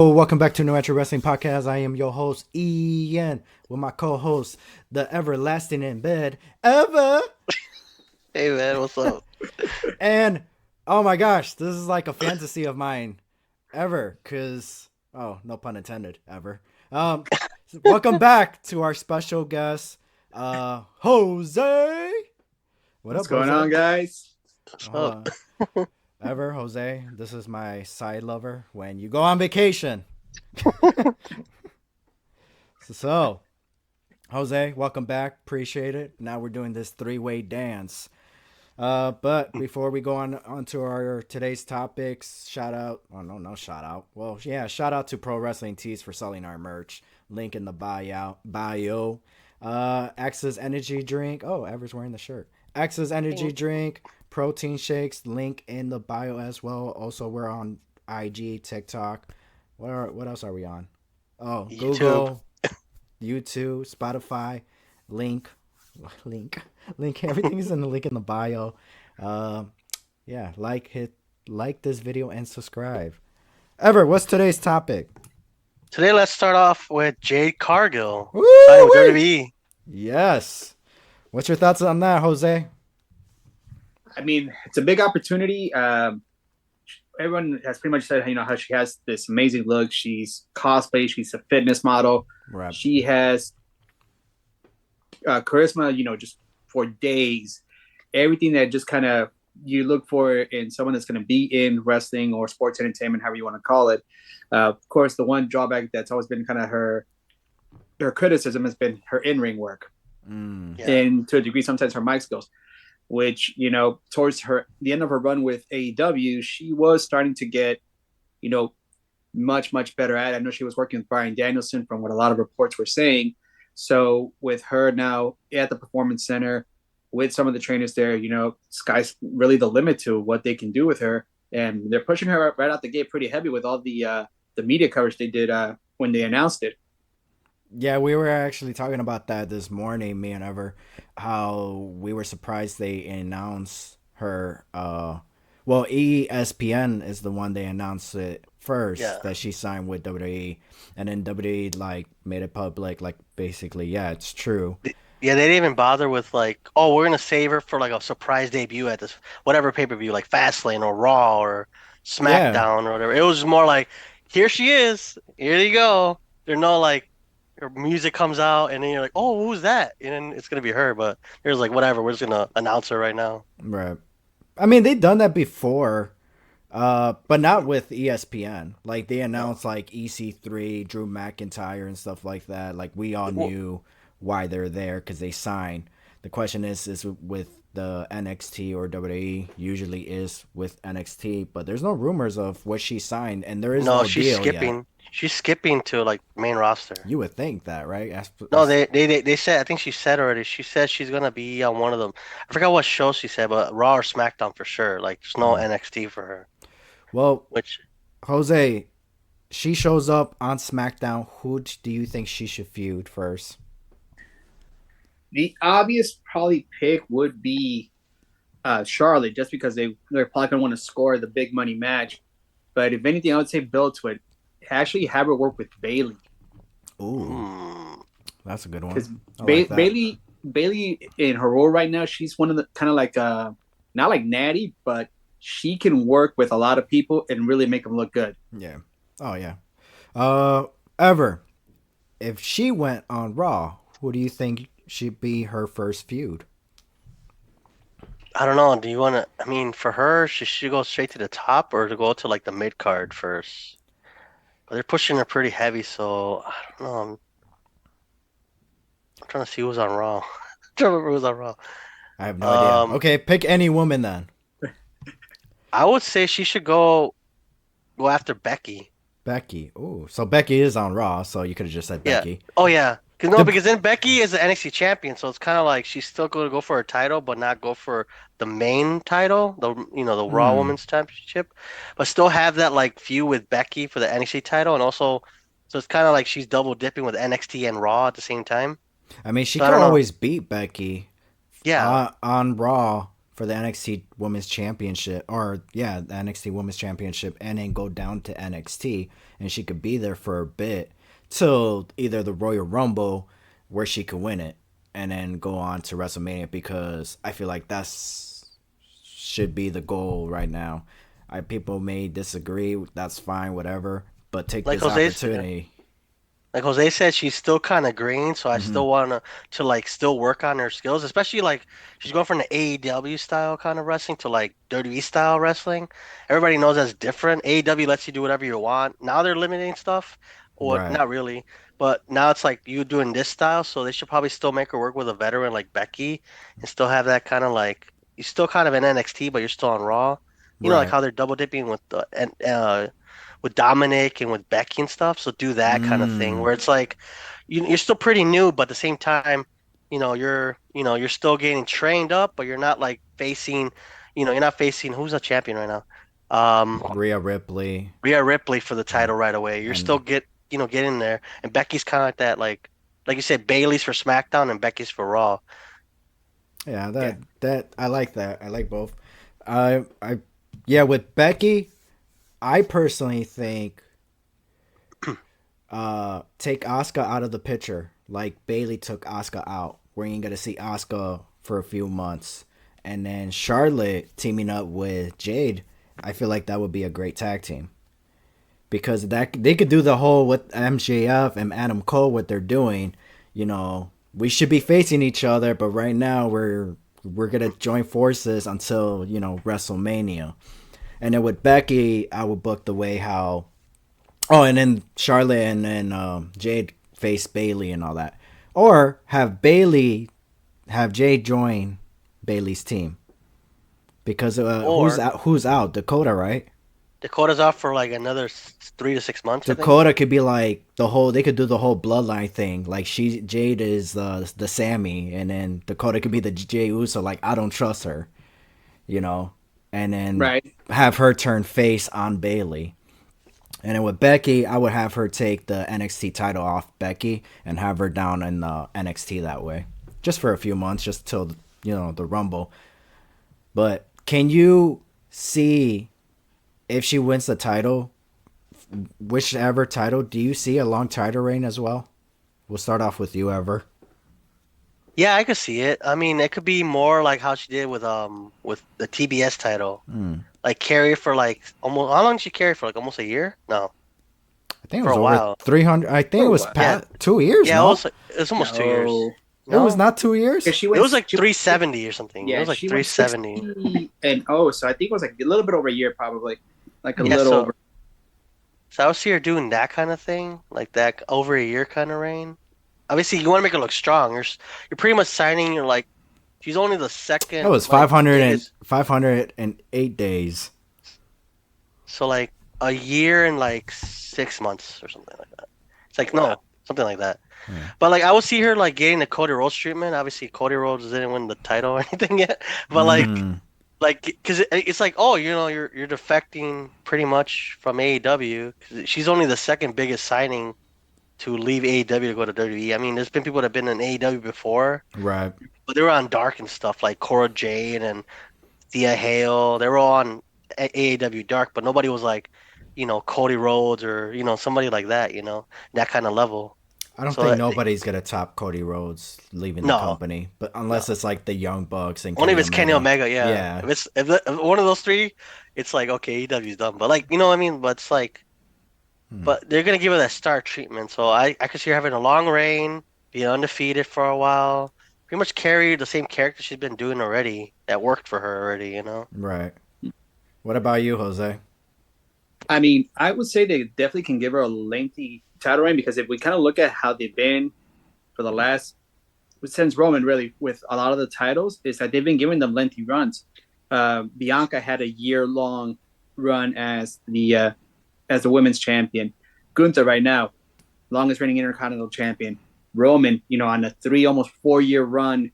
Welcome back to No Entry Wrestling Podcast. I am your host, Ian, with my co-host, the everlasting in bed, Eva. Hey man, what's up? And, oh my gosh, this is like a fantasy of mine, ever, because, oh, no pun intended, ever. Um, Welcome back to our special guest, Jose. What What's up, going Jose? on, guys? What's Hold up? on. Ever, Jose, this is my side lover when you go on vacation. So, Jose, welcome back. Appreciate it. Now we're doing this three-way dance. But before we go on to our today's topics, shout out. Oh no, shout out. Well, yeah, shout out to Pro Wrestling Tees for selling our merch. Link in the bio. Axe's energy drink. Oh, Ever's wearing the shirt. Axe's energy drink, protein shakes. Link in the bio as well. Also, we're on IG, TikTok. What else are we on? Oh, YouTube. Google, YouTube, Spotify, link. Everything is in the link in the bio. Yeah, like this video and subscribe. Ever, what's today's topic? Today, let's start off with Jade Cargill Woo signing with WWE. Yes. What's your thoughts on that, Jose? I mean, it's a big opportunity. Everyone has pretty much said, how she has this amazing look. She's cosplay. She's a fitness model. Right. She has charisma, just for days. Everything that just kind of you look for in someone that's going to be in wrestling or sports entertainment, however you want to call it. Of course, the one drawback that's always been kind of her criticism has been her in-ring work. Yeah. And to a degree, sometimes her mic skills, which, towards the end of her run with AEW, she was starting to get, much, much better at it. I know she was working with Bryan Danielson from what a lot of reports were saying. So with her now at the Performance Center, with some of the trainers there, sky's really the limit to what they can do with her. And they're pushing her right out the gate pretty heavy with all the media coverage they did when they announced it. Yeah, we were actually talking about that this morning, me and Ever, how we were surprised they announced her. Well, ESPN is the one they announced it first Yeah. that she signed with WWE, and then WWE like made it public, like basically, yeah, it's true. Yeah, they didn't even bother with like, oh, we're gonna save her for like a surprise debut at this whatever pay-per-view, like FastLane or Raw or Yeah, SmackDown or whatever. It was more like, here she is, here you go. There's no like her music comes out and then you're like, oh, who's that? And then it's gonna be her, but there's like whatever, we're just gonna announce her right now. right. I mean, they've done that before, but not with ESPN. Like they No. announced like EC3, Drew McIntyre, and stuff like that. Like we all Well, knew why they're there because they signed. The question is with the NXT or WWE usually is with NXT, but there's no rumors of what she signed, and there is no, no she's deal yet. skipping. She's skipping to like main roster. You would think that, right? No, they said I think she said already. She said she's gonna be on one of them. I forgot what show she said, but Raw or SmackDown for sure. Like there's no Mm. NXT for her. Well, Which Jose, she shows up on SmackDown. Who do you think she should feud first? The obvious probably pick would be Charlotte, just because they're probably going to want to score the big money match. But if anything, I would say build to it. Actually, have her work with Bayley, Ooh, hmm, that's a good one. because I like that. Bayley in her role right now, she's one of the kind of like not like Natty, but she can work with a lot of people and really make them look good. Yeah. Oh yeah. Ever, if she went on Raw, who do you think should be her first feud? I don't know. Do you wanna? I mean, for her, should she go straight to the top or to go to like the mid card first? But they're pushing her pretty heavy, so I don't know. I'm trying to see who's on Raw. I'm trying to remember who's on Raw. I have no idea. Um, Okay, pick any woman then. I would say she should go after Becky. Becky. Ooh, so Becky is on Raw, so you could have just said Yeah. Becky. Oh yeah. Cause The, because then Becky is the NXT champion, so it's kind of like she's still going to go for her title, but not go for the main title, the Raw hmm. Women's Championship, but still have that like feud with Becky for the NXT title, and also, so it's kind of like she's double dipping with NXT and Raw at the same time. I mean, she So I could don't know. always beat Becky Yeah, on Raw for the NXT Women's Championship, or yeah, the NXT Women's Championship, and then go down to NXT, and she could be there for a bit till either the Royal Rumble, where she could win it, and then go on to WrestleMania, because I feel like that's should be the goal right now. People may disagree, that's fine, whatever, but take Like this Jose, opportunity. like Jose said, she's still kind of green, so I Hmm. still want to like still work on her skills, especially like she's going from the AEW style kind of wrestling to like WWE style wrestling. Everybody knows that's different. AEW lets you do whatever you want. Now they're limiting stuff, or Right. not really, but now it's like you doing this style, so they should probably still make her work with a veteran like Becky and still have that kind of like you're still kind of in NXT, but you're still on Raw. You know, like Right. how they're double dipping with the and with Dominic and with Becky and stuff. So do that kind of thing Mm. where it's like you're still pretty new, but at the same time, you're still getting trained up, but you're not like facing, you're not facing who's a champion right now. Rhea Ripley Rhea Ripley for the title right away. You're still and get in there, and Becky's kind of like that, like you said, Bailey's for SmackDown and Becky's for Raw. yeah, Yeah. that I like that. I like both. I yeah, with Becky, I personally think take Asuka out of the picture, like Bailey took Asuka out. We ain't gonna see Asuka for a few months, and then Charlotte teaming up with Jade. I feel like that would be a great tag team, because that they could do the whole with MJF and Adam Cole what they're doing. We should be facing each other, but right now we're gonna join forces until WrestleMania. And then with Becky, I would book the way how. Oh, and then Charlotte and then Jade face Bailey and all that, or have Jade join Bailey's team, because Or who's out? Dakota, right? Dakota's off for like another 3 to 6 months, I think. Dakota could be like the whole. They could do the whole bloodline thing. Like Jade is the Sammy, and then Dakota could be the Jey Uso. Like, I don't trust her, and then Right. have her turn face on Bailey. And then with Becky, I would have her take the NXT title off Becky and have her down in NXT that way, just for a few months, just till the Rumble. But can you see if she wins the title? Whichever title, do you see a long title reign as well? We'll start off with you, Ever. Yeah, I could see it. I mean, it could be more like how she did with the TBS title. Hmm. Like carry for like almost how long did she carry for? Like almost a year? No, I think it for was a over while. 300. I think For it a was while. Yeah, 2 years. yeah, No, it was almost 2 years. No. it was No, not 2 years. Because she it went. was like 370 or something. It Yeah, was like she went 370. 60-0, so I think it was like a little bit over a year, probably, like a Yeah, little so over. so I would see her doing that kind of thing, like that over a year kind of reign. Obviously, you want to make her look strong. You're pretty much signing. You're like she's only the That second was like 508 days. so like a year and like 6 months or something like that. It's like no, something like that. Yeah. But like I would see her like getting the Cody Rhodes treatment. Obviously, Cody Rhodes didn't win the title or anything yet. But Mm, like because it's like oh you're defecting pretty much from AEW. 'Cause she's only the second biggest signing to leave AEW to go to WWE. I mean, there's been people that have been in AEW before, right. but they were on Dark and stuff like Cora Jade and Thea Hale. They were all on AEW Dark, but nobody was like, Cody Rhodes or somebody like that. That kind of level. I don't So think nobody's gonna top Cody Rhodes leaving the no, company, but no. unless it's like the Young Bucks and Only if Kenny it's Kenny Omega. Omega, yeah. Yeah. If one of those three, it's like okay, AEW's done. But like you know what I mean. But it's like, Hmm. but they're gonna give her that star treatment. So I could see her having a long reign, being undefeated for a while, pretty much carry the same character she's been doing already that worked for her already. Right. What about you, Jose? I mean, I would say they definitely can give her a lengthy title reign, because if we kind of look at how they've been for the last, since Roman really, with a lot of the titles, is that they've been giving them lengthy runs. Bianca had a year-long run as the women's champion. Gunther right now, longest reigning Intercontinental champion. Roman, on a almost 4-year run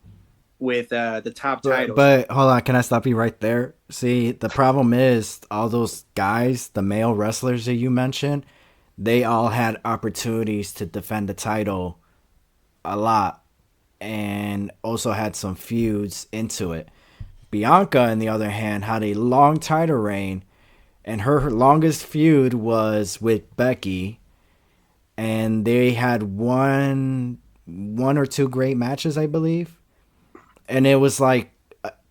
with the top titles. But hold on, can I stop you right there? See, the problem is all those guys, the male wrestlers that you mentioned, they all had opportunities to defend the title a lot, and also had some feuds into it. Bianca, on the other hand, had a long title reign, and her longest feud was with Becky, and they had one or two great matches, I believe, and it was like,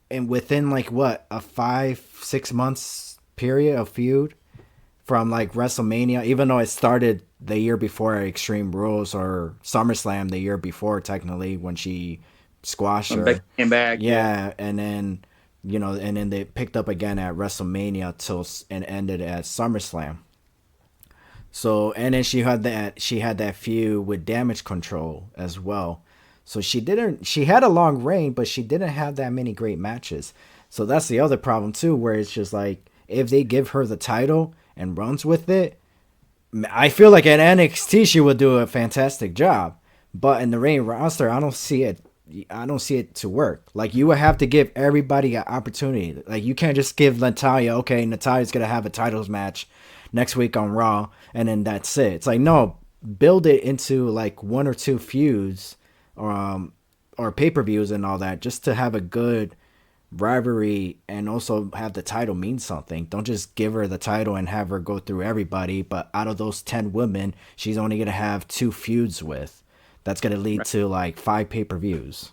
and within like what, a 5-6 months period of feud from like WrestleMania, even though it started the year before Extreme Rules or SummerSlam the year before, technically, when she squashed When her. Becky came back, Yeah, and then and then they picked up again at WrestleMania and ended at SummerSlam. So and then she had that feud with Damage Control as well. So she had a long reign, but she didn't have that many great matches. So that's the other problem too, where it's just like if they give her the title and runs with it, I feel like at NXT she would do a fantastic job. But in the main roster, I don't see it. I don't see it to work. Like you would have to give everybody an opportunity. Like you can't just give Natalya, okay, Natalya's gonna have a titles match next week on Raw, and then that's it. It's like no, build it into like one or two feuds, or pay-per-views and all that, just to have a good rivalry and also have the title mean something. Don't just give her the title and have her go through everybody, but out of those 10 women, she's only going to have 2 feuds with. That's going to lead Right. to like 5 pay-per-views.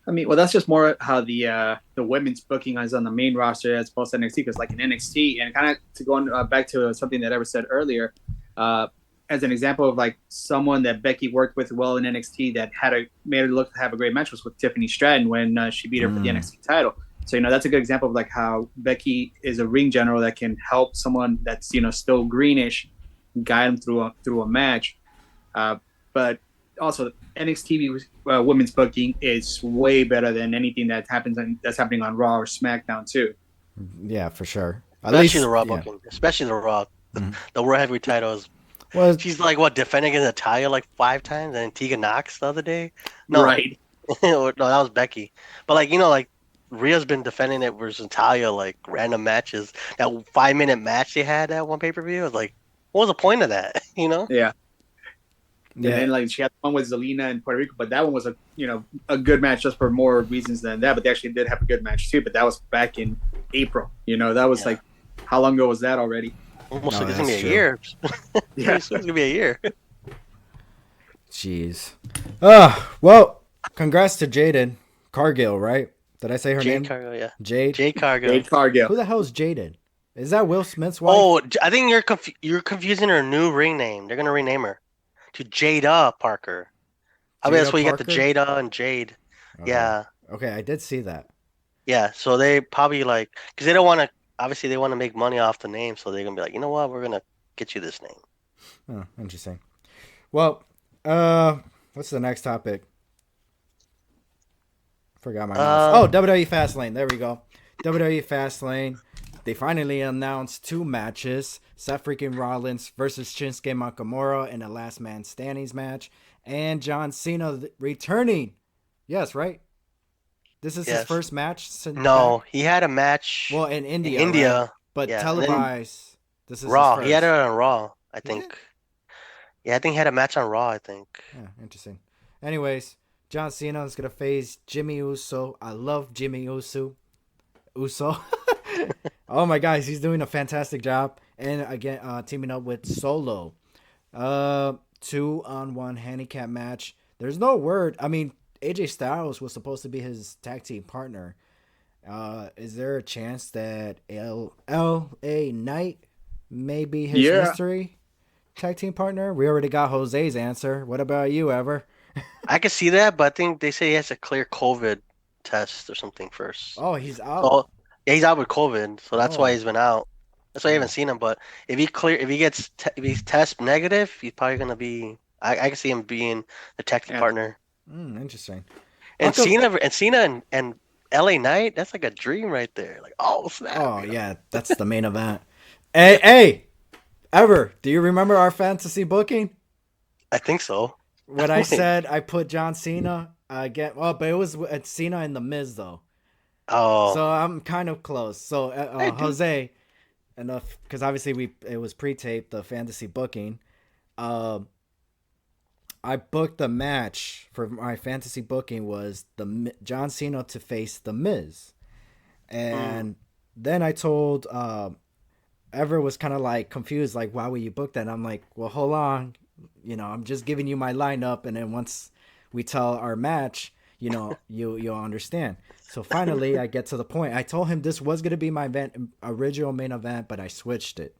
I mean, well, that's just more how the women's booking is on the main roster as opposed to NXT. Because like in NXT, and kind of to go on, back to something that Ever said earlier, as an example of like someone that Becky worked with well in NXT that made her look to have a great match was with Tiffany Stratton when she beat her for the NXT title. So that's a good example of like how Becky is a ring general that can help someone that's still greenish, guide them through a match. But also NXT women's booking is way better than anything that's happening on Raw or SmackDown too. Yeah, for sure. Especially the Raw yeah. booking. Especially the Raw. The World Heavyweight title is. Well, She's like defending against Natalia like 5 times, and Tegan Knox the other day. No, Right. no, that was Becky. But like Rhea's been defending it versus Natalia like random matches. That 5-minute match they had at one pay-per-view was like, what was the point of that? Yeah. And yeah. then like she had one with Zelina in Puerto Rico, but that one was a good match just for more reasons than that. But they actually did have a good match too. But that was back in April. That was like, how long ago was that already? Almost No, like it's gonna be that's a true. year. Yeah. It's gonna be a year. Jeez. Well, congrats to Jaden Cargill, right? Did I say her name? Jade Cargill, yeah. Jade? Jade Cargill. Jade Cargill. Who the hell is Jaden? Is that Will Smith's wife? Oh, I think you're confusing her new ring name. They're gonna rename her to Jada Parker. I mean, that's Jada why you got the Parker? Jada and Jade. Okay. Yeah, Okay, I did see that. yeah. So they probably because they don't want to. Obviously, they want to make money off the name, so they're gonna be like, you know what, we're gonna get you this name. Oh, interesting. Well, what's the next topic? Forgot my mouse. Oh, WWE FastLane. There we go. WWE FastLane. They finally announced 2 matches: Seth freaking Rollins versus Shinsuke Nakamura in a Last Man Standings match, and John Cena returning. Yes, right. This is his Yes. first match since No, back? he had a match Well, in India, in India, right? But yeah, and then televised. This is Raw. his first. He had it on Raw, I He did? think. Yeah, I think he had a match on Raw, I think. Yeah, interesting. Anyways, John Cena is gonna face Jimmy Uso. I love Jimmy Uso. Oh my guys, he's doing a fantastic job. And again, teaming up with Solo. 2-on-1 handicap match. There's no word. I mean, AJ Styles was supposed to be his tag team partner. Is there a chance that LA Knight may be his mystery tag team partner? We already got Jose's answer. What about you, Ever? I could see that, but I think they say he has to clear COVID test or something first. Oh, he's out. So yeah, he's out with COVID, so that's why Oh. he's been out. That's why I haven't seen him. But if if he's test negative, he's probably gonna be. I can see him being the tag team partner. Interesting. And Cena and LA Knight, that's like a dream right there. Like, oh snap! Oh yeah, that's the main event. Hey, Ever, do you remember our fantasy booking? I think so. When I said I put John Cena again, but it was Cena and the Miz though. Oh, So I'm kind of close. So Jose, and because obviously it was pre-taped the fantasy booking. I booked the match for my fantasy booking was John Cena to face the Miz, And then I told Ever was kind of like confused, like, why would you book that? And I'm like, well, hold on, I'm just giving you my lineup, and then once we tell our match, you'll understand. So finally, I get to the point. I told him this was gonna be my original main event, but I switched it.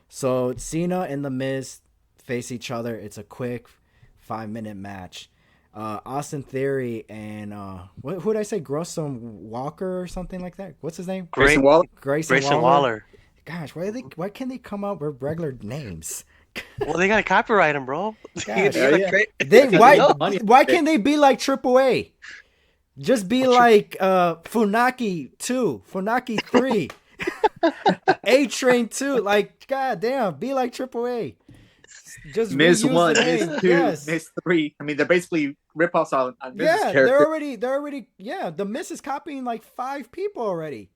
So Cena and The Miz face each other. It's a quick 5-minute match. Austin Theory and who did I say? Grayson Walker or something like that. What's his name? Great. Grayson Waller. Waller. Gosh, why can't they come up with regular names? Well, they gotta copyright him, bro. Gosh, Yeah. why can't they be like Triple A? Just be like Funaki 2, Funaki 3, A Train 2. Like, god damn, be like Triple A. Just Miz reuse 1, the name. Miz 2, Yes. Miz 3. I mean, they're basically rip-offs on Miz's Yeah, character. they're already the Miz is copying like 5 people already.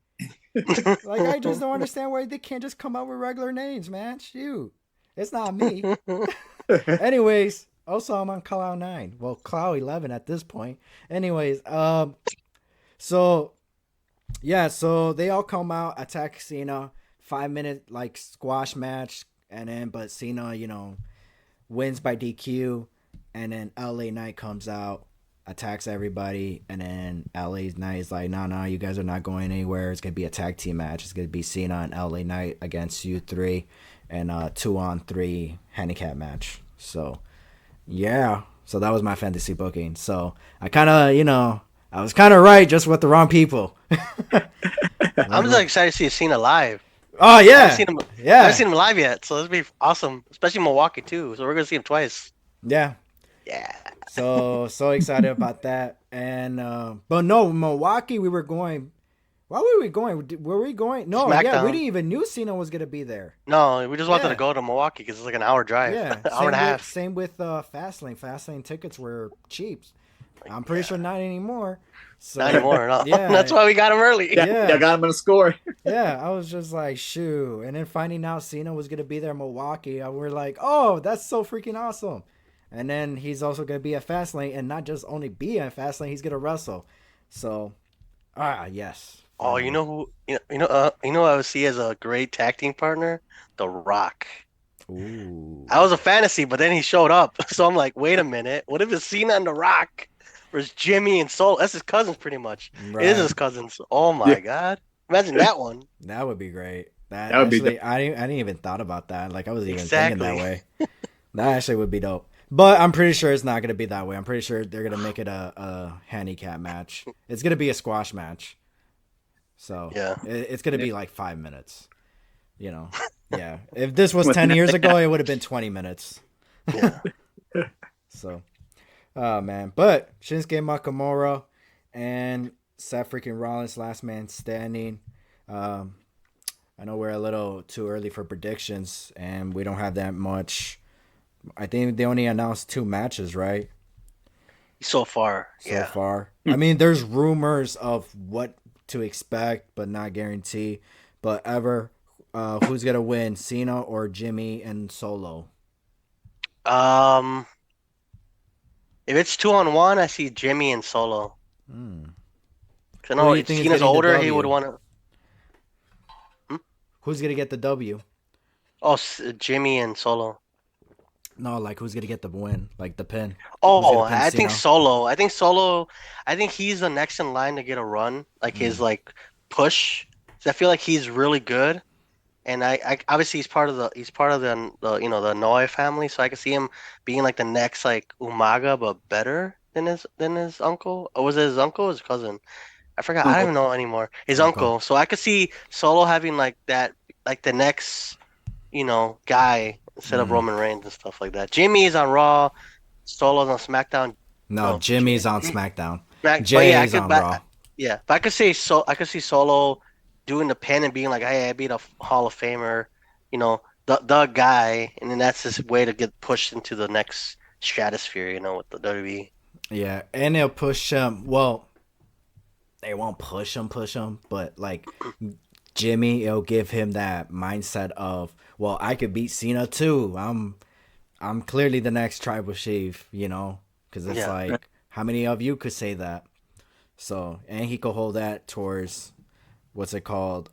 Like, I just don't understand why they can't just come up with regular names, man. Shoot. It's not me. Anyways, also I'm on Cloud 9. Well, Cloud 11 at this point. Anyways, so they all come out, attack Cena, 5-minute like squash match, and then but Cena, wins by DQ, and then LA Knight comes out, attacks everybody, and then LA Knight is like, no, you guys are not going anywhere. It's gonna be a tag team match. It's gonna be Cena and LA Knight against you three, and 2-on-3 handicap match. So yeah, so that was my fantasy booking. So I kind of, I was kind of right, just with the wrong people. I'm just excited to see Cena live. Oh yeah, I haven't seen him live yet, so this would be awesome, especially Milwaukee too. So we're gonna see him twice. Yeah. So excited about that. And but no, Milwaukee, we were going. Why were we going? Were we going? No, SmackDown. Yeah, we didn't even knew Cena was gonna be there. No, we just wanted to go to Milwaukee because it's like an hour drive. Yeah, hour and a half. Same with FastLane. FastLane tickets were cheap. I'm pretty sure not anymore. So, not anymore. No. Yeah, that's why we got him early. Yeah, got him on a score. Yeah, I was just like, shoo. And then finding out Cena was gonna be there in Milwaukee, we're like, oh, that's so freaking awesome. And then he's also gonna be at Fastlane, and not just only be at Fastlane, he's gonna wrestle. So, yes. Oh, you know who? You know I would see as a great tag team partner, The Rock. Ooh. I was a fantasy, but then he showed up, so I'm like, wait a minute, what if it's Cena and The Rock versus Jimmy and Solo? That's his cousins, pretty much. Right. It is his cousins. Oh my god, imagine that one. That would be great. That would actually, be I didn't even thought about that. Like, I wasn't even thinking that way. That actually would be dope. But I'm pretty sure it's not going to be that way. I'm pretty sure they're going to make it a handicap match. It's going to be a squash match. So yeah, it's going to be like 5 minutes. Yeah. If this was 10 years ago, it would have been 20 minutes. Yeah. So, oh man. But Shinsuke Nakamura and Seth freaking Rollins, last man standing. I know we're a little too early for predictions, and we don't have that much. I think they only announced 2 matches, right? So far. I mean, there's rumors of what to expect, but not guarantee. But who's gonna win, Cena or Jimmy and Solo? If it's 2-on-1, I see Jimmy and Solo. I know if Cena's older, he would want to. Who's gonna get the W? Oh, Jimmy and Solo. No, like who's gonna get the win, like the pin? Oh, I think Solo. I think he's the next in line to get a run, like his like push. So I feel like he's really good, and I obviously he's part of the the Noi family, so I can see him being like the next like Umaga, but better than his uncle. Or was it his uncle or his cousin? I forgot. I don't even know anymore. His uncle. So I could see Solo having like that, like the next, guy instead of Roman Reigns and stuff like that. Jimmy's on Raw, Solo's on SmackDown. No, Jimmy's on SmackDown. Jay's on Raw. Yeah, but I could see Solo doing the pin and being like, "Hey, I beat a Hall of Famer," the guy, and then that's his way to get pushed into the next stratosphere, with the WWE. Yeah, and they'll push him. Well, they won't push him, but like Jimmy, it'll give him that mindset of, well, I could beat Cena too. I'm clearly the next Tribal Chief, because it's like, how many of you could say that? So, and he could hold that towards what's it called?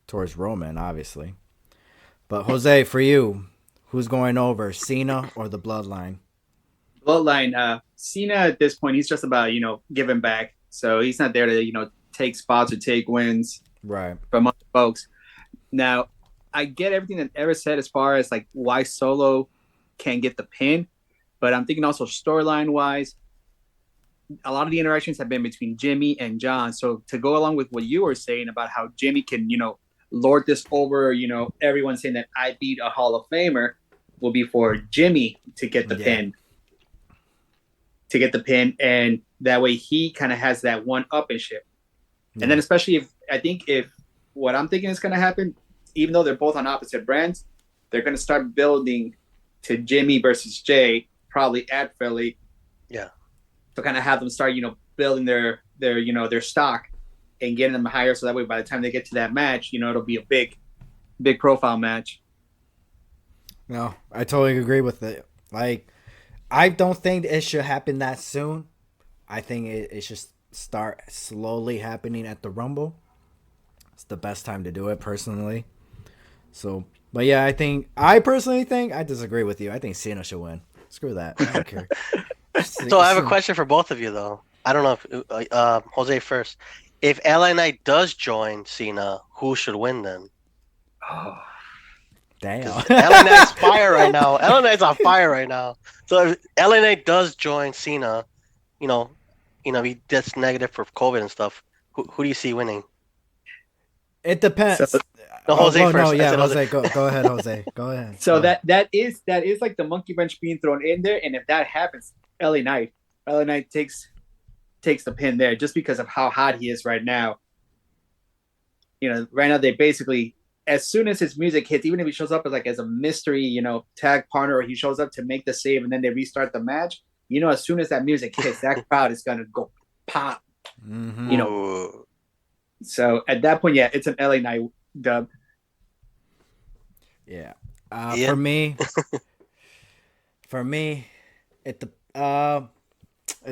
Towards Roman, obviously. But Jose, for you, who's going over, Cena or the Bloodline? Bloodline, Cena at this point, he's just about, giving back. So he's not there to, take spots or take wins Right. from other folks. Now, I get everything that Ever said as far as like why Solo can get the pin, but I'm thinking also storyline wise, a lot of the interactions have been between Jimmy and John. So to go along with what you were saying about how Jimmy can, lord this over, everyone saying that I beat a Hall of Famer will be for Jimmy to get the pin. To get the pin, and that way he kind of has that one upmanship. And then especially if what I'm thinking is going to happen, even though they're both on opposite brands, they're going to start building to Jimmy versus Jay, probably at Philly. Yeah. To kind of have them start, building their stock and getting them higher. So that way, by the time they get to that match, it'll be a big profile match. No, I totally agree with it. Like, I don't think it should happen that soon. I think it should start slowly happening at the Rumble. It's the best time to do it, personally. So, but yeah, I personally think, I disagree with you. I think Cena should win. Screw that. I don't care. So I have a question for both of you, though. I don't know if Jose first. If LA Knight does join Cena, who should win then? Oh, damn. LA Knight's fire right now. LA Knight's on fire right now. So if LA Knight does join Cena, he gets negative for COVID and stuff. Who do you see winning? It depends. So, no, Jose first. No, yeah, Jose. Go ahead, Jose. Go ahead. So that is like the monkey wrench being thrown in there, and if that happens, LA Knight takes the pin there just because of how hot he is right now. Right now they basically, as soon as his music hits, even if he shows up as a mystery, tag partner, or he shows up to make the save and then they restart the match, as soon as that music hits, that crowd is gonna go pop. Mm-hmm. So at that point, yeah, it's an LA Knight dub. Yeah. Yeah. For me, it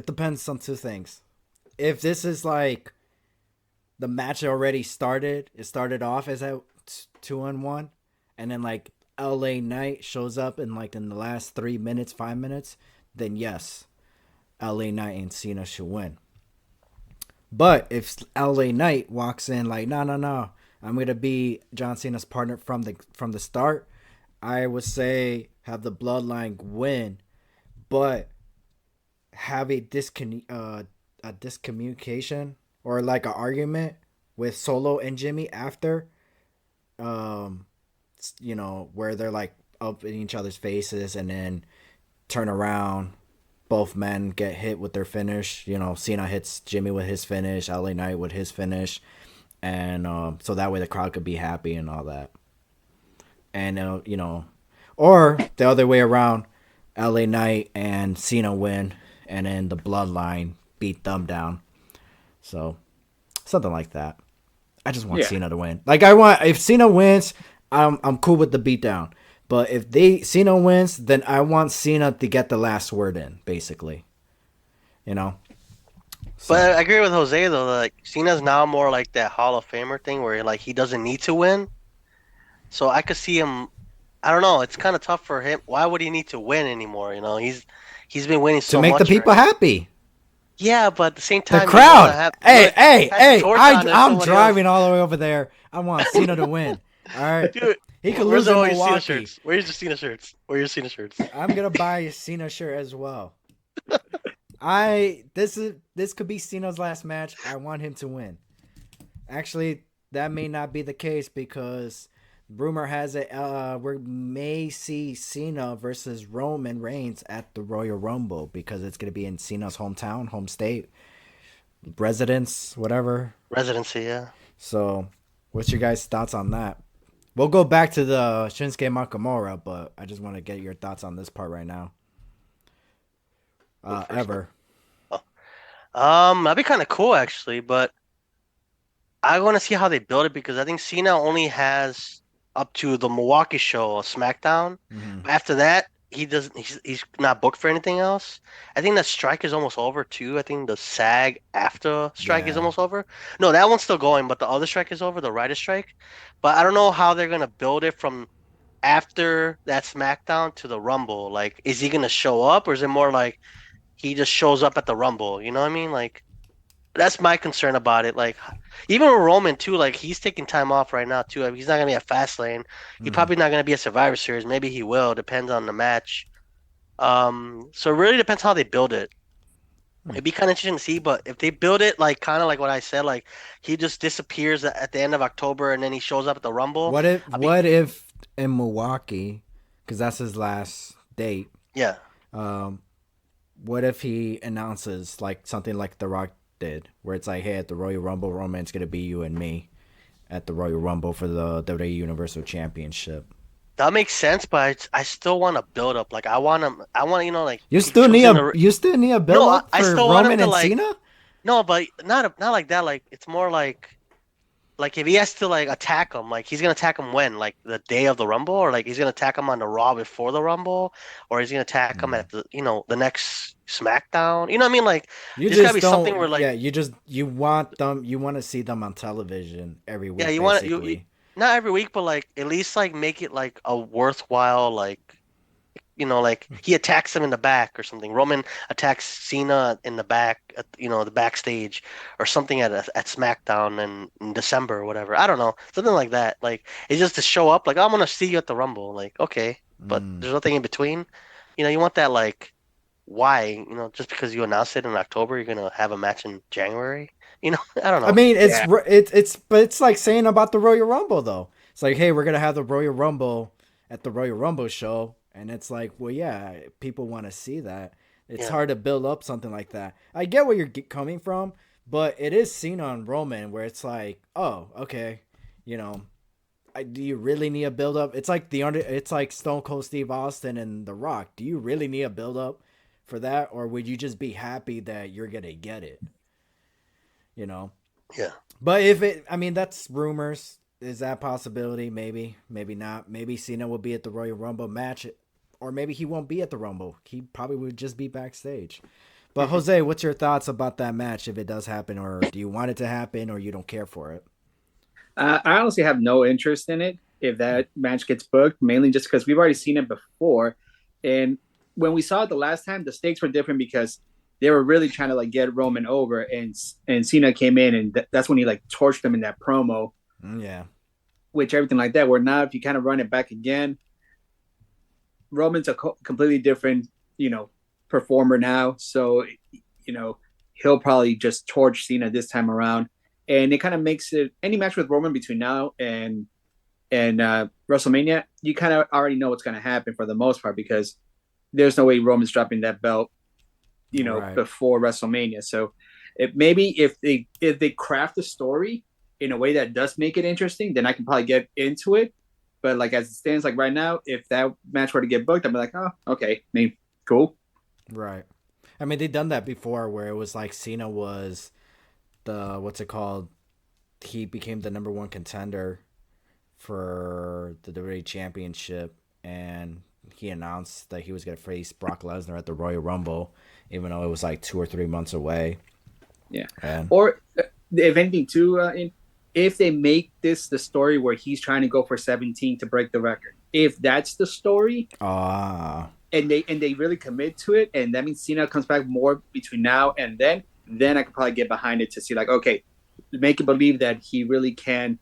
depends on two things. If this is like the match already started, it started off as a 2-on-1, and then like LA Knight shows up in the last 3 minutes, 5 minutes, then yes, LA Knight and Cena should win. But if LA Knight walks in like, no, I'm gonna be John Cena's partner from the start, I would say have the Bloodline win, but have a discommunication or like an argument with Solo and Jimmy after, where they're like up in each other's faces and then turn around. Both men get hit with their finish. Cena hits Jimmy with his finish, LA Knight with his finish, and so that way the crowd could be happy and all that. And or the other way around, LA Knight and Cena win, and then the Bloodline beat them down. So something like that. I just want Cena to win. Like if Cena wins, I'm cool with the beatdown. But if Cena wins, then I want Cena to get the last word in, basically. So. But I agree with Jose though. Like Cena's now more like that Hall of Famer thing where like he doesn't need to win. So I could see him. I don't know. It's kind of tough for him. Why would he need to win anymore? He's been winning so much to make the people happy. Yeah, but at the same time, the crowd. I'm driving all the way over there. I want Cena to win. All right, dude. He could lose in Milwaukee. Where's your Cena shirts? Where's your Cena shirts? I'm gonna buy a Cena shirt as well. This could be Cena's last match. I want him to win. Actually, that may not be the case because rumor has it we may see Cena versus Roman Reigns at the Royal Rumble because it's gonna be in Cena's hometown, home state, residency, yeah. So, what's your guys' thoughts on that? We'll go back to the Shinsuke Nakamura, but I just want to get your thoughts on this part right now. Ever. That'd be kind of cool actually, but I want to see how they build it because I think Cena only has up to the Milwaukee show, SmackDown. Mm-hmm. After that, he's not booked for anything else. I think that strike is almost over too. I think the SAG after strike is Yeah. almost over. No, that one's still going, but the other strike is over, the writer strike. But I don't know how they're gonna build it from after that SmackDown to the Rumble. Like, is he gonna show up, or is it more like he just shows up at the Rumble? You know what I mean? Like, that's my concern about it. Like, even with Roman too, like he's taking time off right now too. Like, he's not gonna be at FastLane. He Mm. probably not gonna be at Survivor Series. Maybe he will. Depends on the match. So it really depends how they build it. Hmm. It'd be kind of interesting to see, but if they build it like kind of like what I said, like he just disappears at the end of October and then he shows up at the Rumble. What if I'll be what if in Milwaukee, because that's his last date. yeah. Um, what if he announces like something like The Rock did, where it's like, hey, at the Royal Rumble, Roman's gonna be you and me at the Royal Rumble for the WWE Universal Championship. That makes sense, but I still want to build up. Like I want like You he still need choosing a the you still need a build no, up I for still want him Roman to and like Cena. no, but not like that. Like it's more like if he has to like attack him, like he's gonna attack him when? Like the day of the Rumble, or like he's gonna attack him on the Raw before the Rumble, or he's gonna attack him Mm. at the the next SmackDown. You know what I mean? Like You there's gotta just be something don't. where like Yeah, you want them. You want to see them on television every yeah, week, you want you basically. not every week, but like at least like make it like a worthwhile like like he attacks him in the back or something. Roman attacks Cena in the back, at, the backstage or something at SmackDown in December or whatever. I don't know, something like that. Like it's just to show up. Like I'm gonna see you at the Rumble. Like okay, but Mm. there's nothing in between. You want that like why? Just because you announced it in October, you're gonna have a match in January. I don't I know. mean, Yeah. but it's like saying about the Royal Rumble though. It's like, hey, we're gonna have the Royal Rumble at the Royal Rumble show, and it's like, well, yeah, people want to see that. It's Yeah, hard to build up something like that. I get where you're coming from, but it is Cena and Roman where it's like, oh, okay, you know, do you really need a build up? It's like it's like Stone Cold Steve Austin and The Rock. Do you really need a build up for that, or would you just be happy that you're gonna get it? You know. yeah. But if it, I mean, that's rumors. Is that a possibility? Maybe, maybe not. Maybe Cena will be at the Royal Rumble match, or maybe he won't be at the Rumble. He probably would just be backstage. But Mhm. Jose, what's your thoughts about that match if it does happen, or do you want it to happen, or you don't care for it? I honestly have no interest in it if that match gets booked, mainly just because we've already seen it before. And when we saw it the last time, the stakes were different because they were really trying to like get Roman over, and Cena came in, and that's when he like torched him in that promo, Yeah, which everything like that. Where now, if you kind of run it back again, Roman's a completely different, performer now. So, you know, he'll probably just torch Cena this time around, and it kind of makes it any match with Roman between now and WrestleMania. You kind of already know what's going to happen for the most part because there's no way Roman's dropping that belt, right. before WrestleMania. So, maybe if they craft the story in a way that does make it interesting, then I can probably get into it. But like as it stands, like right now, if that match were to get booked, I'd be like, oh, okay, I mean, cool. Right. I mean, they've done that before where it was like Cena was what's it called? He became the number one contender for the WWE Championship, and he announced that he was going to face Brock Lesnar at the Royal Rumble, even though it was like 2 or 3 months away. Yeah. And Or if anything, too, if they make this the story where he's trying to go for 17 to break the record, if that's the story, ah, and they really commit to it, and that means Cena comes back more between now and then I could probably get behind it to see like, okay, make it believe that he really can,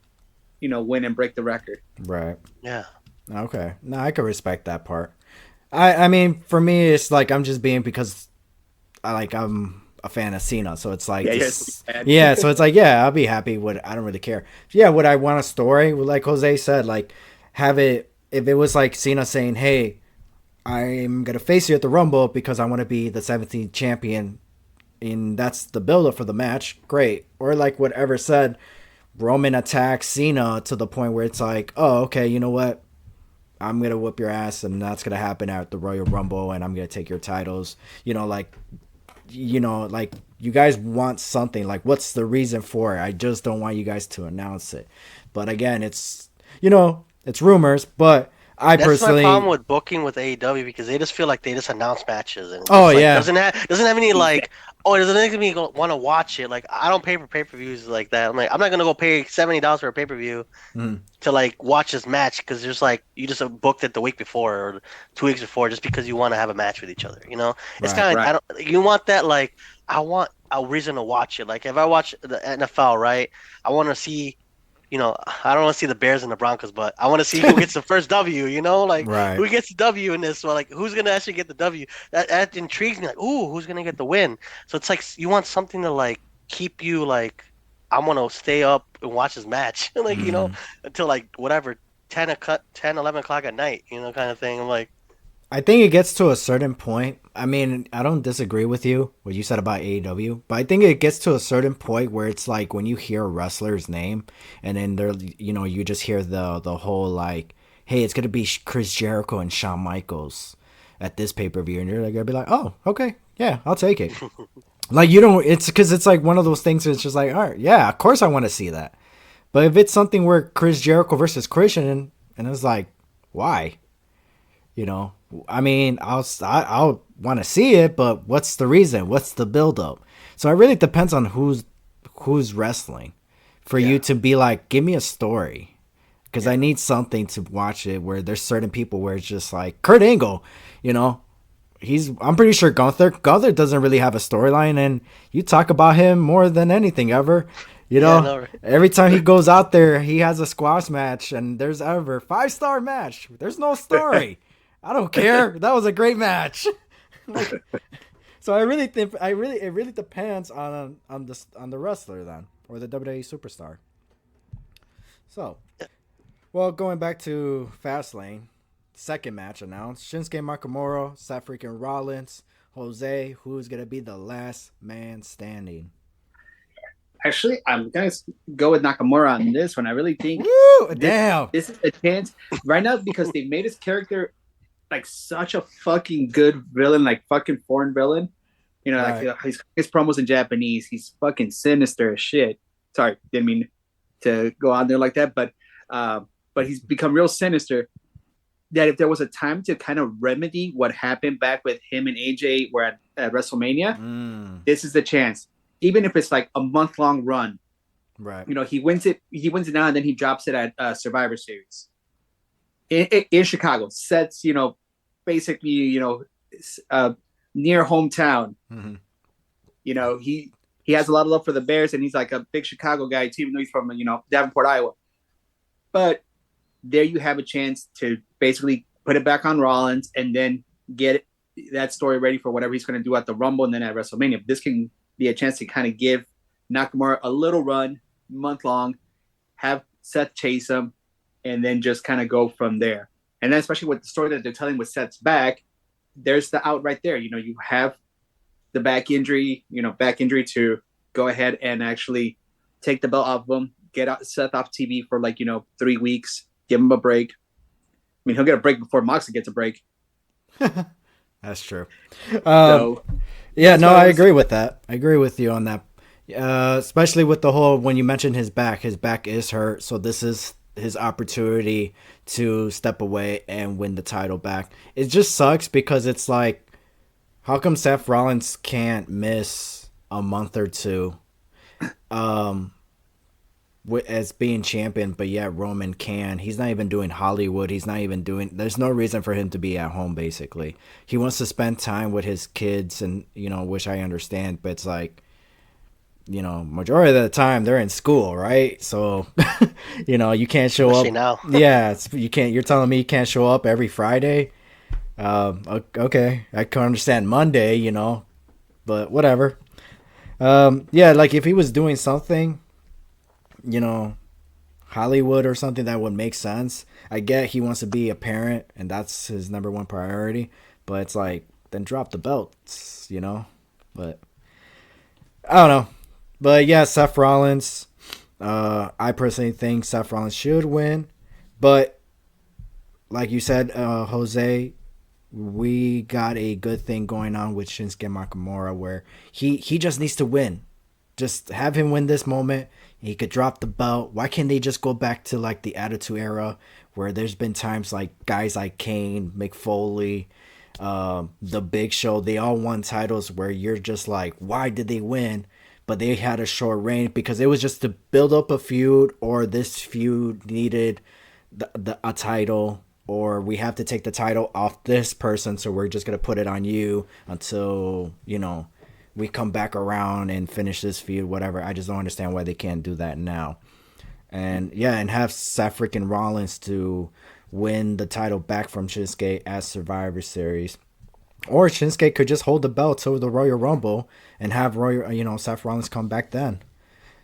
win and break the record. right. Yeah. Okay. No, I can respect that part. I mean, for me, it's like I'm just being because I'm a fan of Cena, so it's like Yeah, just yes. yeah. So it's like yeah, I'll be happy with. I don't really care. Yeah, would I want a story? Like Jose said, like have it if it was like Cena saying, "Hey, I'm gonna face you at the Rumble because I want to be the 17th champion," and that's the build up for the match. Great. Or like whatever said, Roman attacks Cena to the point where it's like, oh, okay, you know what? I'm gonna whoop your ass, and that's gonna happen at the Royal Rumble, and I'm gonna take your titles. Like you guys want something. Like, what's the reason for it? I just don't want you guys to announce it. But again, it's it's rumors, but I That's my problem personally, with booking with AEW because they just feel like they just announce matches and oh just like yeah, doesn't have any like oh it doesn't make me want to watch it. Like I don't pay for pay-per-views like that. I'm like I'm not gonna go pay $70 for a pay-per-view mm, to like watch this match because there's like you just booked it the week before or 2 weeks before just because you want to have a match with each other. You know, it's right, kind of Right. I don't you want that like I want a reason to watch it. Like if I watch the NFL, right, I want to see. You know, I don't want to see the Bears and the Broncos, but I want to see who gets the first W. You know, like right. who gets the W in this? Well, like who's gonna actually get the W? That intrigues me. Like, ooh, who's gonna get the win? So it's like you want something to like keep you like I'm gonna stay up and watch this match, like Mm. until like whatever 11 o'clock at night, kind of thing. I'm like, I think it gets to a certain point. I mean, I don't disagree with you what you said about AEW, but I think it gets to a certain point where it's like when you hear a wrestler's name, and then they're you just hear the whole like, hey, it's gonna be Chris Jericho and Shawn Michaels at this pay per view, and you're like gonna be like, oh, okay, yeah, I'll take it. Like you don't. It's because it's like one of those things. Where it's just like, all right, yeah, of course I want to see that. But if it's something where Chris Jericho versus Christian, and it's like, why? You know, I mean, I'll want to see it, but what's the reason? What's the buildup? So it really depends on who's wrestling for you Yeah. to be like, give me a story, because I need something to watch it. Where there's certain people where it's just like Kurt Angle, you know, I'm pretty sure Gunther doesn't really have a storyline, and you talk about him more than anything ever. You yeah, know, no, right. every time he goes out there, he has a squash match, and there's ever 5-star match. There's no story. I don't care. That was a great match. Like, so I really think it really depends on the wrestler then, or the WWE superstar. So, well, going back to FastLane, second match announced: Shinsuke Nakamura, Seth freaking Rollins, Jose, who's gonna be the last man standing. Actually, I'm gonna go with Nakamura on this one. I really think Woo! this Damn. this is a chance right now because they made his character like such a fucking good villain, like fucking foreign villain. You know, Right. like his promos in Japanese, he's fucking sinister as shit. Sorry, didn't mean to go on there like that, but he's become real sinister. That if there was a time to kind of remedy what happened back with him and AJ were at WrestleMania, Mm, this is the chance. Even if it's like a month-long run, right. you know, he wins it now, and then he drops it at Survivor Series in Chicago. Sets, you know, basically, you know, near hometown. Mm-hmm. You know, he has a lot of love for the Bears, and he's like a big Chicago guy too, even though he's from, you know, Davenport, Iowa. But there you have a chance to basically put it back on Rollins and then get that story ready for whatever he's going to do at the Rumble and then at WrestleMania. This can be a chance to kind of give Nakamura a little run, month long, have Seth chase him, and then just kind of go from there. And then especially with the story that they're telling with Seth's back, there's the out right there. You know, you have the back injury to go ahead and actually take the belt off of him, get Seth off TV for like, you know, 3 weeks, give him a break. I mean, he'll get a break before Moxley gets a break. That's true. So Yeah, that's no, what I I was agree with that. I agree with you on that. Especially with the whole when you mentioned his back is hurt, so this is his opportunity to step away and win the title back. It just sucks because it's like, how come Seth Rollins can't miss a month or two, as being champion, but yet Roman can. He's not even doing Hollywood. He's not even doing. There's no reason for him to be at home. Basically, he wants to spend time with his kids, and which I understand, but it's like, majority of the time they're in school, right? So, you can't show Especially up. now. Yeah, you can't. You're telling me you can't show up every Friday? Okay, I can understand Monday, but whatever. Yeah, like if he was doing something, Hollywood or something that would make sense. I get he wants to be a parent and that's his number one priority, but it's like, then drop the belts. But I don't know. But yeah, Seth Rollins. I personally think Seth Rollins should win, but like you said, Jose, we got a good thing going on with Shinsuke Nakamura where he just needs to win. Just have him win this moment. He could drop the belt. Why can't they just go back to like the Attitude Era where there's been times like guys like Kane, McFoley, the Big Show, they all won titles where you're just like, why did they win? But they had a short reign because it was just to build up a feud, or this feud needed a title, or we have to take the title off this person, so we're just gonna put it on you until we come back around and finish this feud, whatever. I just don't understand why they can't do that now. And yeah, and have Seth freaking Rollins to win the title back from Shinsuke at Survivor Series. Or Shinsuke could just hold the belt till the Royal Rumble and have Seth Rollins come back then.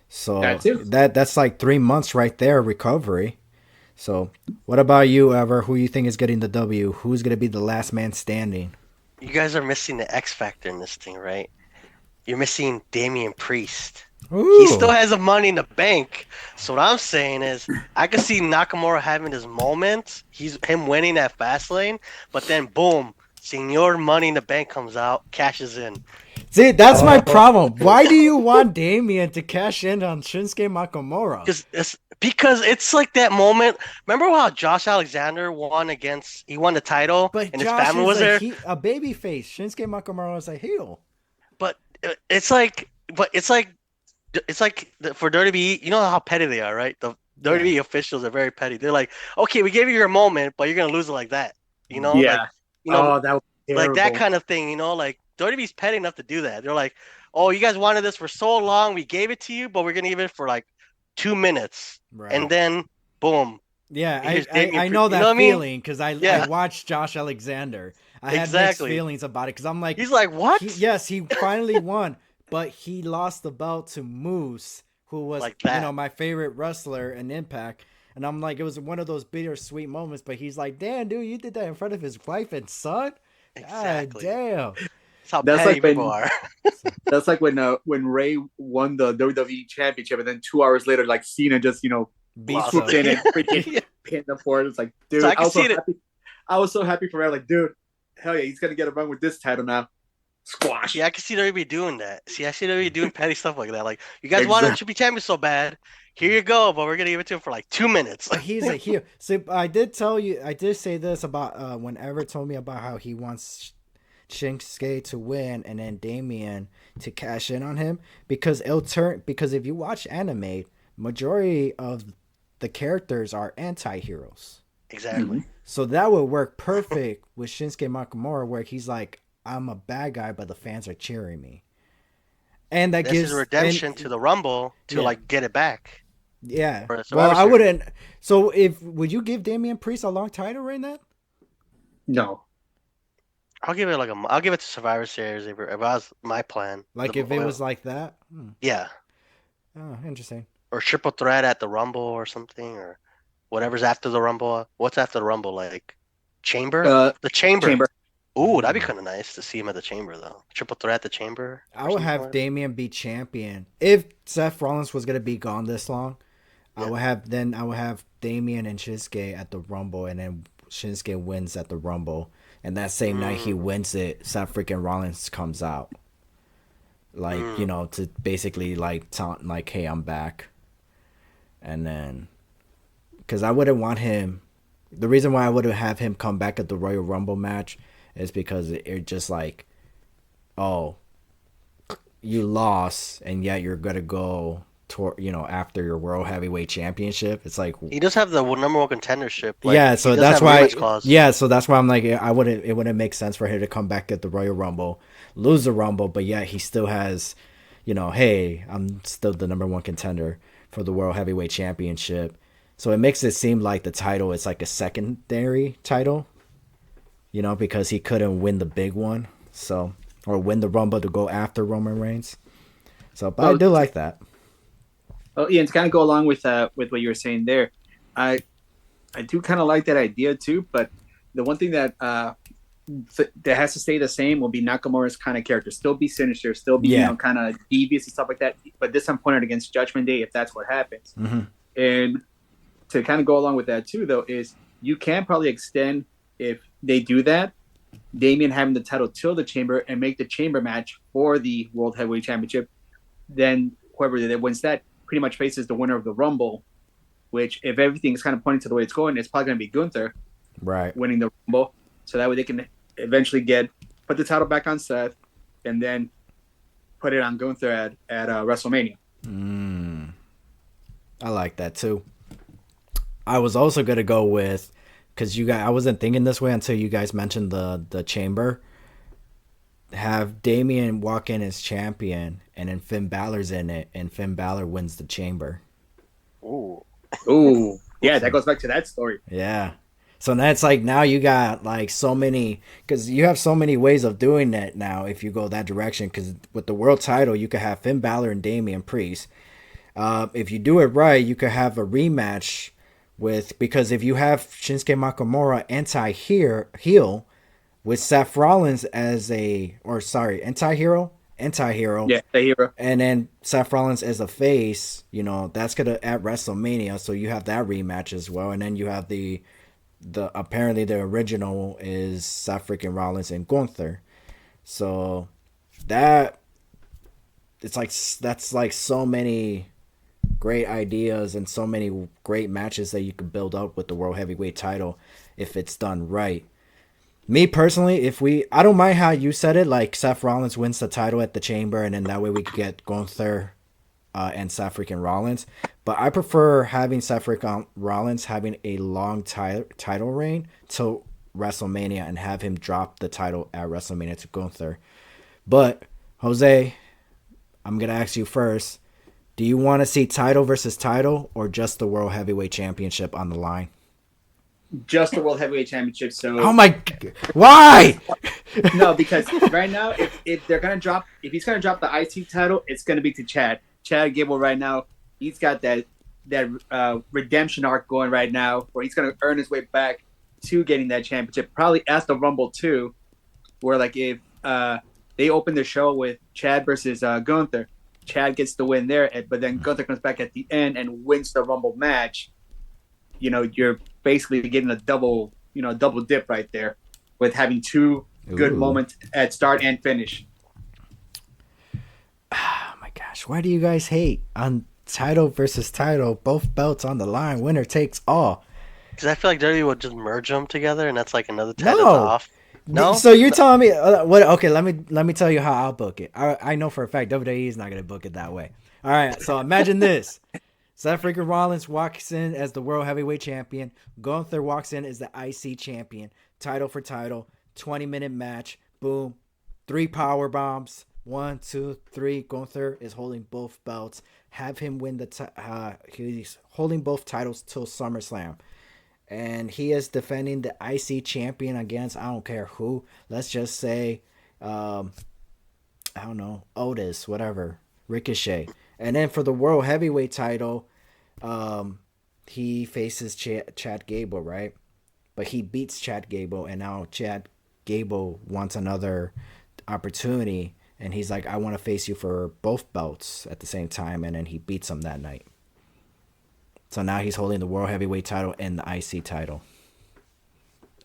So that's like 3 months right there recovery. So what about you, Ever? Who you think is getting the W? Who's gonna be the last man standing? You guys are missing the X factor in this thing, right? You're missing Damian Priest. Ooh. He still has the money in the bank. So what I'm saying is, I can see Nakamura having his moment. Him winning at FastLane, but then boom, Senior Money in the Bank comes out, cashes in. See, that's my problem. Why do you want Damian to cash in on Shinsuke Nakamura? Because it's like that moment. Remember how Josh Alexander won the title, but and Josh his family was there? A baby face. Shinsuke Nakamura is a heel. But it's like for WWE, you know how petty they are, right? The WWE officials are very petty. They're like, okay, we gave you your moment, but you're gonna lose it like that, Yeah. Like, that was terrible. like that kind of thing, like WWE's petty enough to do that. They're like, oh, you guys wanted this for so long, we gave it to you, but we're gonna give it for like 2 minutes, right. And then boom. Yeah, I know that feeling because I watched Josh Alexander. I had mixed feelings about it because I'm like, he's like, what? He finally won, but he lost the belt to Moose, who was like my favorite wrestler in Impact. And I'm like, it was one of those bittersweet moments. But he's like, damn, dude, you did that in front of his wife and son. Exactly. God damn. That's how petty people are. That's like when Ray won the WWE Championship, and then 2 hours later, like Cena just swooped in and freaking pinned him for it. It's like, dude, so I was so happy for Ray. Like, dude, hell yeah, he's gonna get a run with this title now. Squash. Yeah, I can see WWE doing that. See, I see WWE doing petty stuff like that. Like, you guys wanted to be champion so bad. Here you go, but we're gonna give it to him for like 2 minutes. He's a heel. So I did say this about when Everett told me about how he wants Shinsuke to win and then Damian to cash in on him because if you watch anime, majority of the characters are anti-heroes. Exactly. So that would work perfect with Shinsuke Nakamura, where he's like, I'm a bad guy, but the fans are cheering me. And that gives his redemption to the Rumble to like get it back. Yeah. Well, I wouldn't. So would you give Damian Priest a long title right now? No. I'll give it to Survivor Series if it was my plan. Like if it was like that? Yeah. Oh, interesting. Or triple threat at the Rumble or something, or whatever's after the Rumble. What's after the Rumble? Like Chamber? The Chamber. Ooh, that'd be kind of nice to see him at the Chamber, though. Triple threat at the Chamber. I would have Damian be champion. If Seth Rollins was gonna be gone this long, I would have Damian and Shinsuke at the Rumble, and then Shinsuke wins at the Rumble, and that same night he wins it, Seth freaking Rollins comes out, like to basically like taunt, like, hey, I'm back, and then because I wouldn't want him. The reason why I would have him come back at the Royal Rumble match is because it's just like, oh, you lost, and yet you're gonna go after your World Heavyweight Championship. It's like he does have the number one contendership. Like, so that's why. Yeah, so that's why I'm like, it wouldn't make sense for him to come back at the Royal Rumble, lose the Rumble, but yet he still has, hey, I'm still the number one contender for the World Heavyweight Championship. So it makes it seem like the title is like a secondary title. Because he couldn't win the big one, or win the Rumble to go after Roman Reigns. So, but I do like that. Oh, yeah, and to kind of go along with what you were saying there, I do kind of like that idea too. But the one thing that has to stay the same will be Nakamura's kind of character. Still be sinister, still be kind of devious and stuff like that. But this time pointed against Judgment Day if that's what happens. Mm-hmm. And to kind of go along with that too, though, is you can probably extend, if they do that, Damian having the title till the Chamber and make the Chamber match for the World Heavyweight Championship. Then whoever that wins that pretty much faces the winner of the Rumble which if everything is kind of pointing to the way it's going, it's probably going to be Gunther Right. winning the Rumble. So that way they can eventually put the title back on Seth and then put it on Gunther at WrestleMania. I like that too. I was also gonna go with, because you guys, I wasn't thinking this way until you guys mentioned the chamber. Have Damian walk in as champion, and then Finn Balor's in it, and Finn Balor wins the chamber. Ooh. Ooh, yeah, that goes back to that story. Yeah. So that's like, now you got like so many, because you have so many ways of doing that now if you go that direction. Because with the world title, you could have Finn Balor and Damian Priest. If you do it right, you could have a rematch because if you have Shinsuke Nakamura anti-heel with Seth Rollins as anti-hero, Yeah, the hero. and then Seth Rollins as a face, that's gonna at WrestleMania, so you have that rematch as well, and then you have the apparently the original is Seth freaking Rollins and Gunther, so that's like so many great ideas and so many great matches that you could build up with the World Heavyweight title if it's done right. Me personally, I don't mind how you said it, like Seth Rollins wins the title at the Chamber, and then that way we could get Gunther and Seth freaking Rollins. But I prefer having Seth freaking Rollins having a long title reign till WrestleMania and have him drop the title at WrestleMania to Gunther. But Jose, I'm gonna ask you first. Do you want to see title versus title or just the World Heavyweight Championship on the line? Just the World Heavyweight Championship. So why? No, because right now, if he's gonna drop the IC title, it's gonna be to Chad. Chad Gable right now, he's got that redemption arc going right now, where he's gonna earn his way back to getting that championship. Probably at the Rumble too, where like if they open the show with Chad versus Gunther, Chad gets the win there, but then Gunther comes back at the end and wins the Rumble match. You're basically getting a double dip right there with having two good moments at start and finish. Oh my gosh, why do you guys hate on title versus title, both belts on the line, winner takes all? Because I feel like WWE would just merge them together, and that's like another title off. No. So you're telling me what? Okay, let me tell you how I'll book it. I know for a fact WWE is not gonna book it that way. All right, so imagine this: Seth freaking Rollins walks in as the World Heavyweight Champion. Gunther walks in as the IC Champion. Title for title, 20-minute match. Boom, 3 power bombs. 1, 2, 3. Gunther is holding both belts. Have him win he's holding both titles till SummerSlam. And he is defending the IC champion against, I don't care who. Let's just say, I don't know, Otis, whatever, Ricochet. And then for the World Heavyweight title, he faces Chad Gable, right? But he beats Chad Gable, and now Chad Gable wants another opportunity. And he's like, I want to face you for both belts at the same time. And then he beats him that night. So now he's holding the World Heavyweight title and the IC title.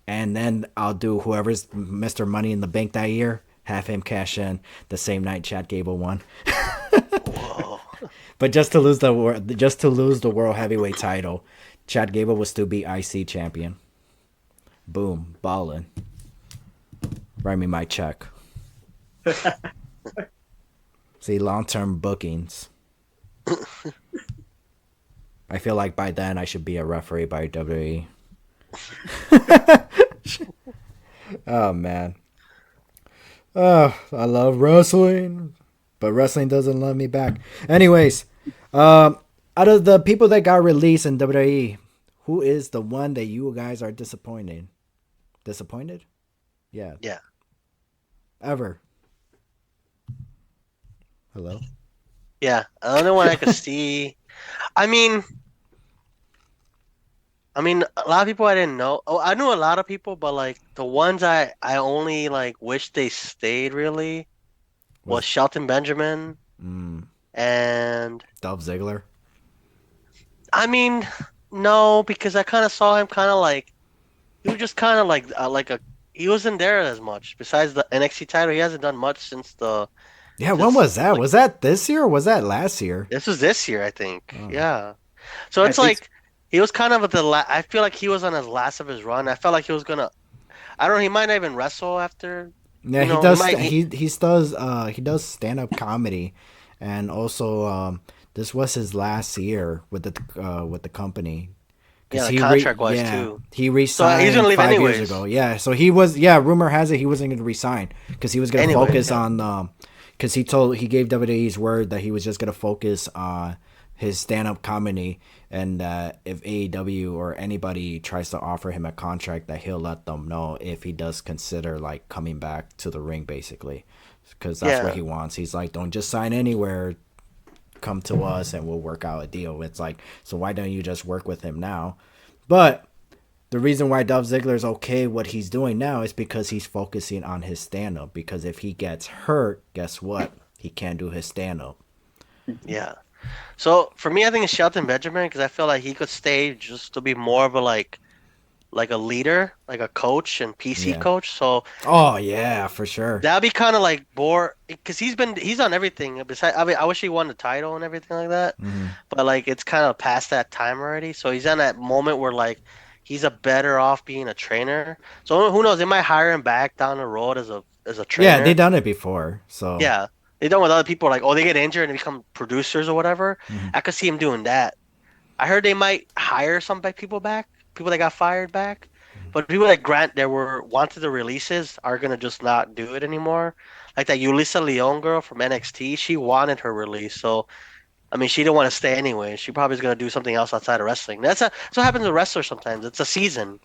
And then I'll do whoever's Mr. Money in the Bank that year, have him cash in the same night Chad Gable won. Whoa. But just to lose the World Heavyweight title, Chad Gable will still be IC champion. Boom, ballin'. Write me my check. See, long-term bookings. I feel like by then I should be a referee by WWE. Oh, man. Oh, I love wrestling, but wrestling doesn't love me back. Anyways, out of the people that got released in WWE, who is the one that you guys are disappointed? Disappointed? Yeah. Yeah. Ever. Hello? Yeah. The only one I could see. I mean, a lot of people I didn't know. Oh, I knew a lot of people, but like the ones I only like wish they stayed really was Shelton Benjamin and Dolph Ziggler. I mean, no, because I kind of saw him kind of like he was just kind of like he wasn't there as much. Besides the NXT title, he hasn't done much since the. Yeah, when was that? Was that this year or was that last year? This was this year, I think. Oh. Yeah. So it's like He was kind of at the I feel like he was on his last of his run. I felt like he was gonna. I don't know. He might not even wrestle after. Yeah, You he know, he does. might. He does stand up comedy, and also this was his last year with the company Yeah, because the contract wise yeah too. he So he's gonna resigned leave 5 years anyways. ago. Yeah, so he was rumor has it he wasn't going to resign because he was going to Anyways, focus yeah, on because he gave WWE's word that he was just going to focus on his stand up comedy and if AEW or anybody tries to offer him a contract that he'll let them know if he does consider like coming back to the ring basically because that's what yeah, he wants. He's like, don't just sign anywhere, come to us and we'll work out a deal. It's like, so why don't you just work with him now? But the reason why Dolph Ziggler is okay what he's doing now is because he's focusing on his stand up. Because if he gets hurt, guess what? He can't do his stand up. yeah. So for me, I think it's Shelton Benjamin because I feel like he could stay just to be more of a like a leader, like a coach and PC Yeah. coach. So Oh yeah, for sure. that'd be kind of like bore because he's on everything. Besides, I mean, I wish he won the title and everything like that, Hmm. but like it's kind of past that time already. So he's on that moment where like he's a better off being a trainer. So who knows? They might hire him back down the road as a Yeah, they trainer. done it before. So. Yeah, they done with other people like oh they get injured and become producers or whatever. Mhm. I could see him doing that. I heard they might hire people back, people that got fired back, but people that grant there were wanted the releases are gonna just not do it anymore. Like that Yulisa Leon girl from NXT, she wanted her release, so I mean she didn't want to stay anyway. She probably is gonna do something else outside of wrestling. That's what happens to wrestlers sometimes. It's a season.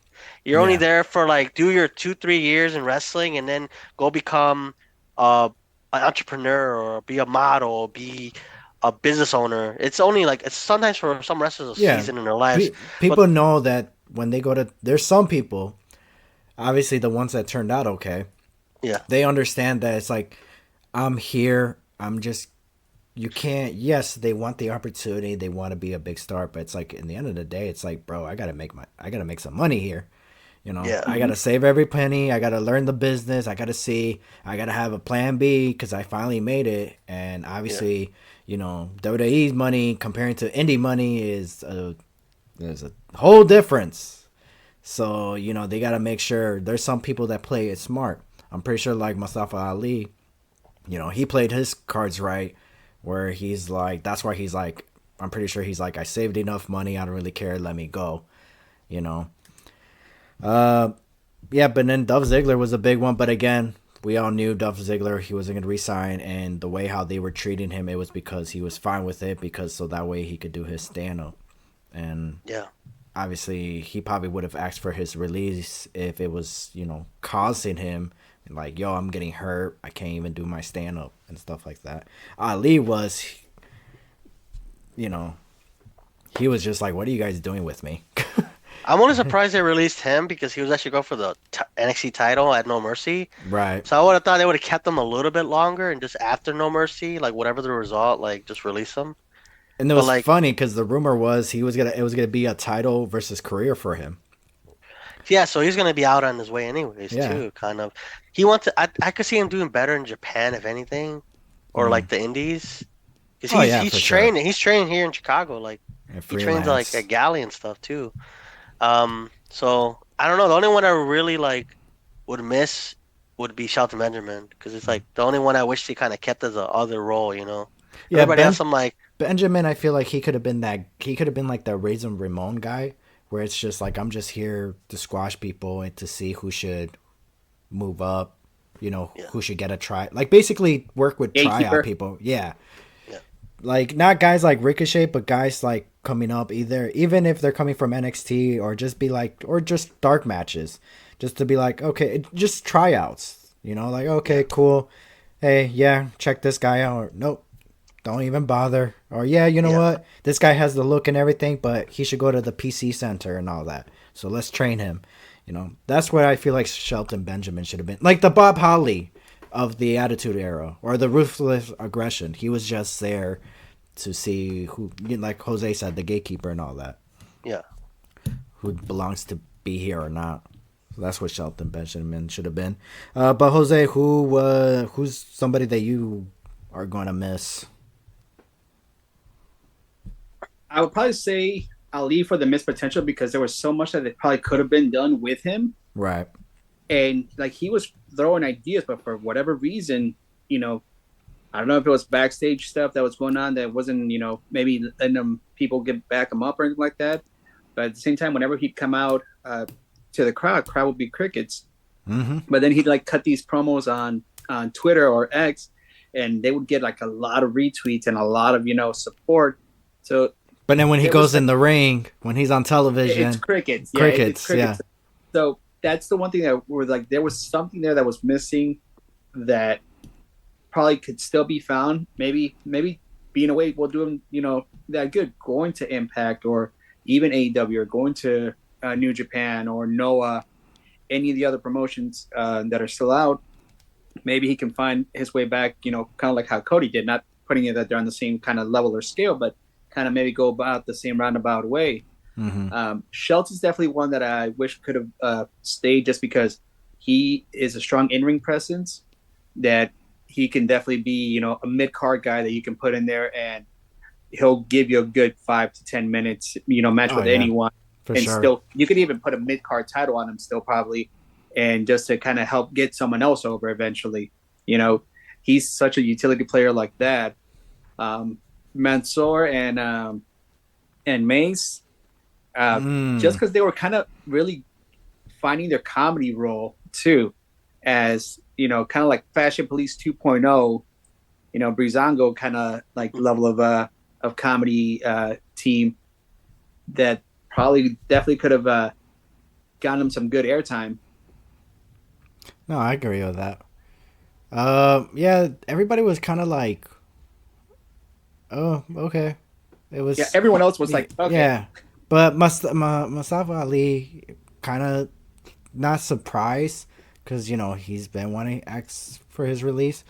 You're only Yeah. there for like do your 2 3 years in wrestling and then go become uh an entrepreneur or be a model, be a business owner. It's only like it's sometimes for some wrestlers a Yeah. season in their lives, but People know that when they go to. There's some people, obviously the ones that turned out okay, yeah, they understand that it's like, I'm here. I'm just you can't. Yes, they want the opportunity, they want to be a big star, but it's like in the end of the day it's like, bro, I gotta make some money here. yeah, I gotta save every penny, I gotta learn the business, I gotta have a plan B because I finally made it. And yeah, obviously, WWE's money comparing to indie money there's a whole difference. So they gotta make sure. There's some people that play it smart. I'm pretty sure like Mustafa Ali, he played his cards right, where he's like, that's why he's like, I'm pretty sure he's like, I saved enough money, I don't really care, let me go, you know. Uh, yeah, but then Dolph Ziggler was a big one, but again, we all knew Dolph Ziggler, he wasn't gonna resign, and the way how they were treating him, it was because he was fine with it, because so that way he could do his stand up, and yeah, obviously he probably would have asked for his release if it was causing him like, yo, I'm getting hurt, I can't even do my stand up and stuff like that. Ali was, you know he was just like, what are you guys doing with me? I'm only surprised they released him because he was actually going for the NXT title at No Mercy. Right. So I would have thought they would have kept him a little bit longer and just after No Mercy, like whatever the result, like just release him. And it But was like, funny because the rumor was it was gonna be a title versus career for him. yeah, so he's gonna be out on his way anyways Yeah. too, kind of. He wants to. I could see him doing better in Japan if anything, or Mm. like the Indies, because Oh he's yeah, he's for sure. training. He's training here in Chicago. Like And he trains like freelance. at Galley and stuff too. So I don't know. The only one I really like would miss would be Shelton Benjamin because it's like the only one I wish they kind of kept as a other role. You know, Yeah, everybody else I'm like, Benjamin, I feel like he could have been like the Raisin Ramon guy, where it's just like, I'm just here to squash people and to see who should move up, yeah, who should get a try, like basically work with tryout Gatekeeper. people. Yeah, yeah, like not guys like Ricochet, but guys like coming up, even if they're coming from NXT, or just be like, or just dark matches, just to be like, okay, just tryouts, like, yeah, okay, cool, hey, yeah, check this guy out, or nope, don't even bother, or yeah, you know yeah, what, this guy has the look and everything, but he should go to the PC center and all that, so let's train him. That's what I feel like Shelton Benjamin should have been, like the Bob Holly of the Attitude Era, or the Ruthless Aggression. He was just there to see who, like Jose said, the gatekeeper and all that, yeah. who belongs to be here or not. So that's what Shelton Benjamin should have been. But Jose, who's somebody that you are going to miss? I would probably say Ali for the missed potential because there was so much that it probably could have been done with him. Right. And like he was throwing ideas, but for whatever reason, you know, I don't know if it was backstage stuff that was going on that wasn't, you know, maybe letting them people back him up or anything like that. But at the same time, whenever he'd come out to the crowd would be crickets. Mm-hmm. But then he'd like cut these promos on Twitter or X, and they would get like a lot of retweets and a lot of, you know, support. So, but then when he goes in the ring, when he's on television, it's crickets. Yeah, crickets. it's crickets. Yeah. So that's the one thing that we're like, there was something there that was missing that probably could still be found. Maybe being away will do him, you know, that good. Going to Impact or even AEW or going to New Japan or Noah, any of the other promotions that are still out. Maybe he can find his way back, you know, kind of like how Cody did, not putting it that they're on the same kind of level or scale, but kind of maybe go about the same roundabout way. Mm-hmm. Shelton's definitely one that I wish could have stayed just because he is a strong in-ring presence that he can definitely be, you know, a mid-card guy that you can put in there and he'll give you a good 5 to 10 minutes, you know, match with anyone. For and sure. Still, you could even put a mid-card title on him still probably, and just to kind of help get someone else over eventually. You know, he's such a utility player like that. Mansoor and Mace, just because they were kind of really finding their comedy role too, as you know, kind of like Fashion Police 2.0. You know, Breezango kind of like level of comedy team that probably definitely could have gotten them some good airtime. No, I agree with that. Yeah, everybody was kind of like, oh, okay. It was. Yeah, everyone else was like, okay. Yeah, but Mustafa Ali kind of not surprised because, you know, he's been wanting X for his release.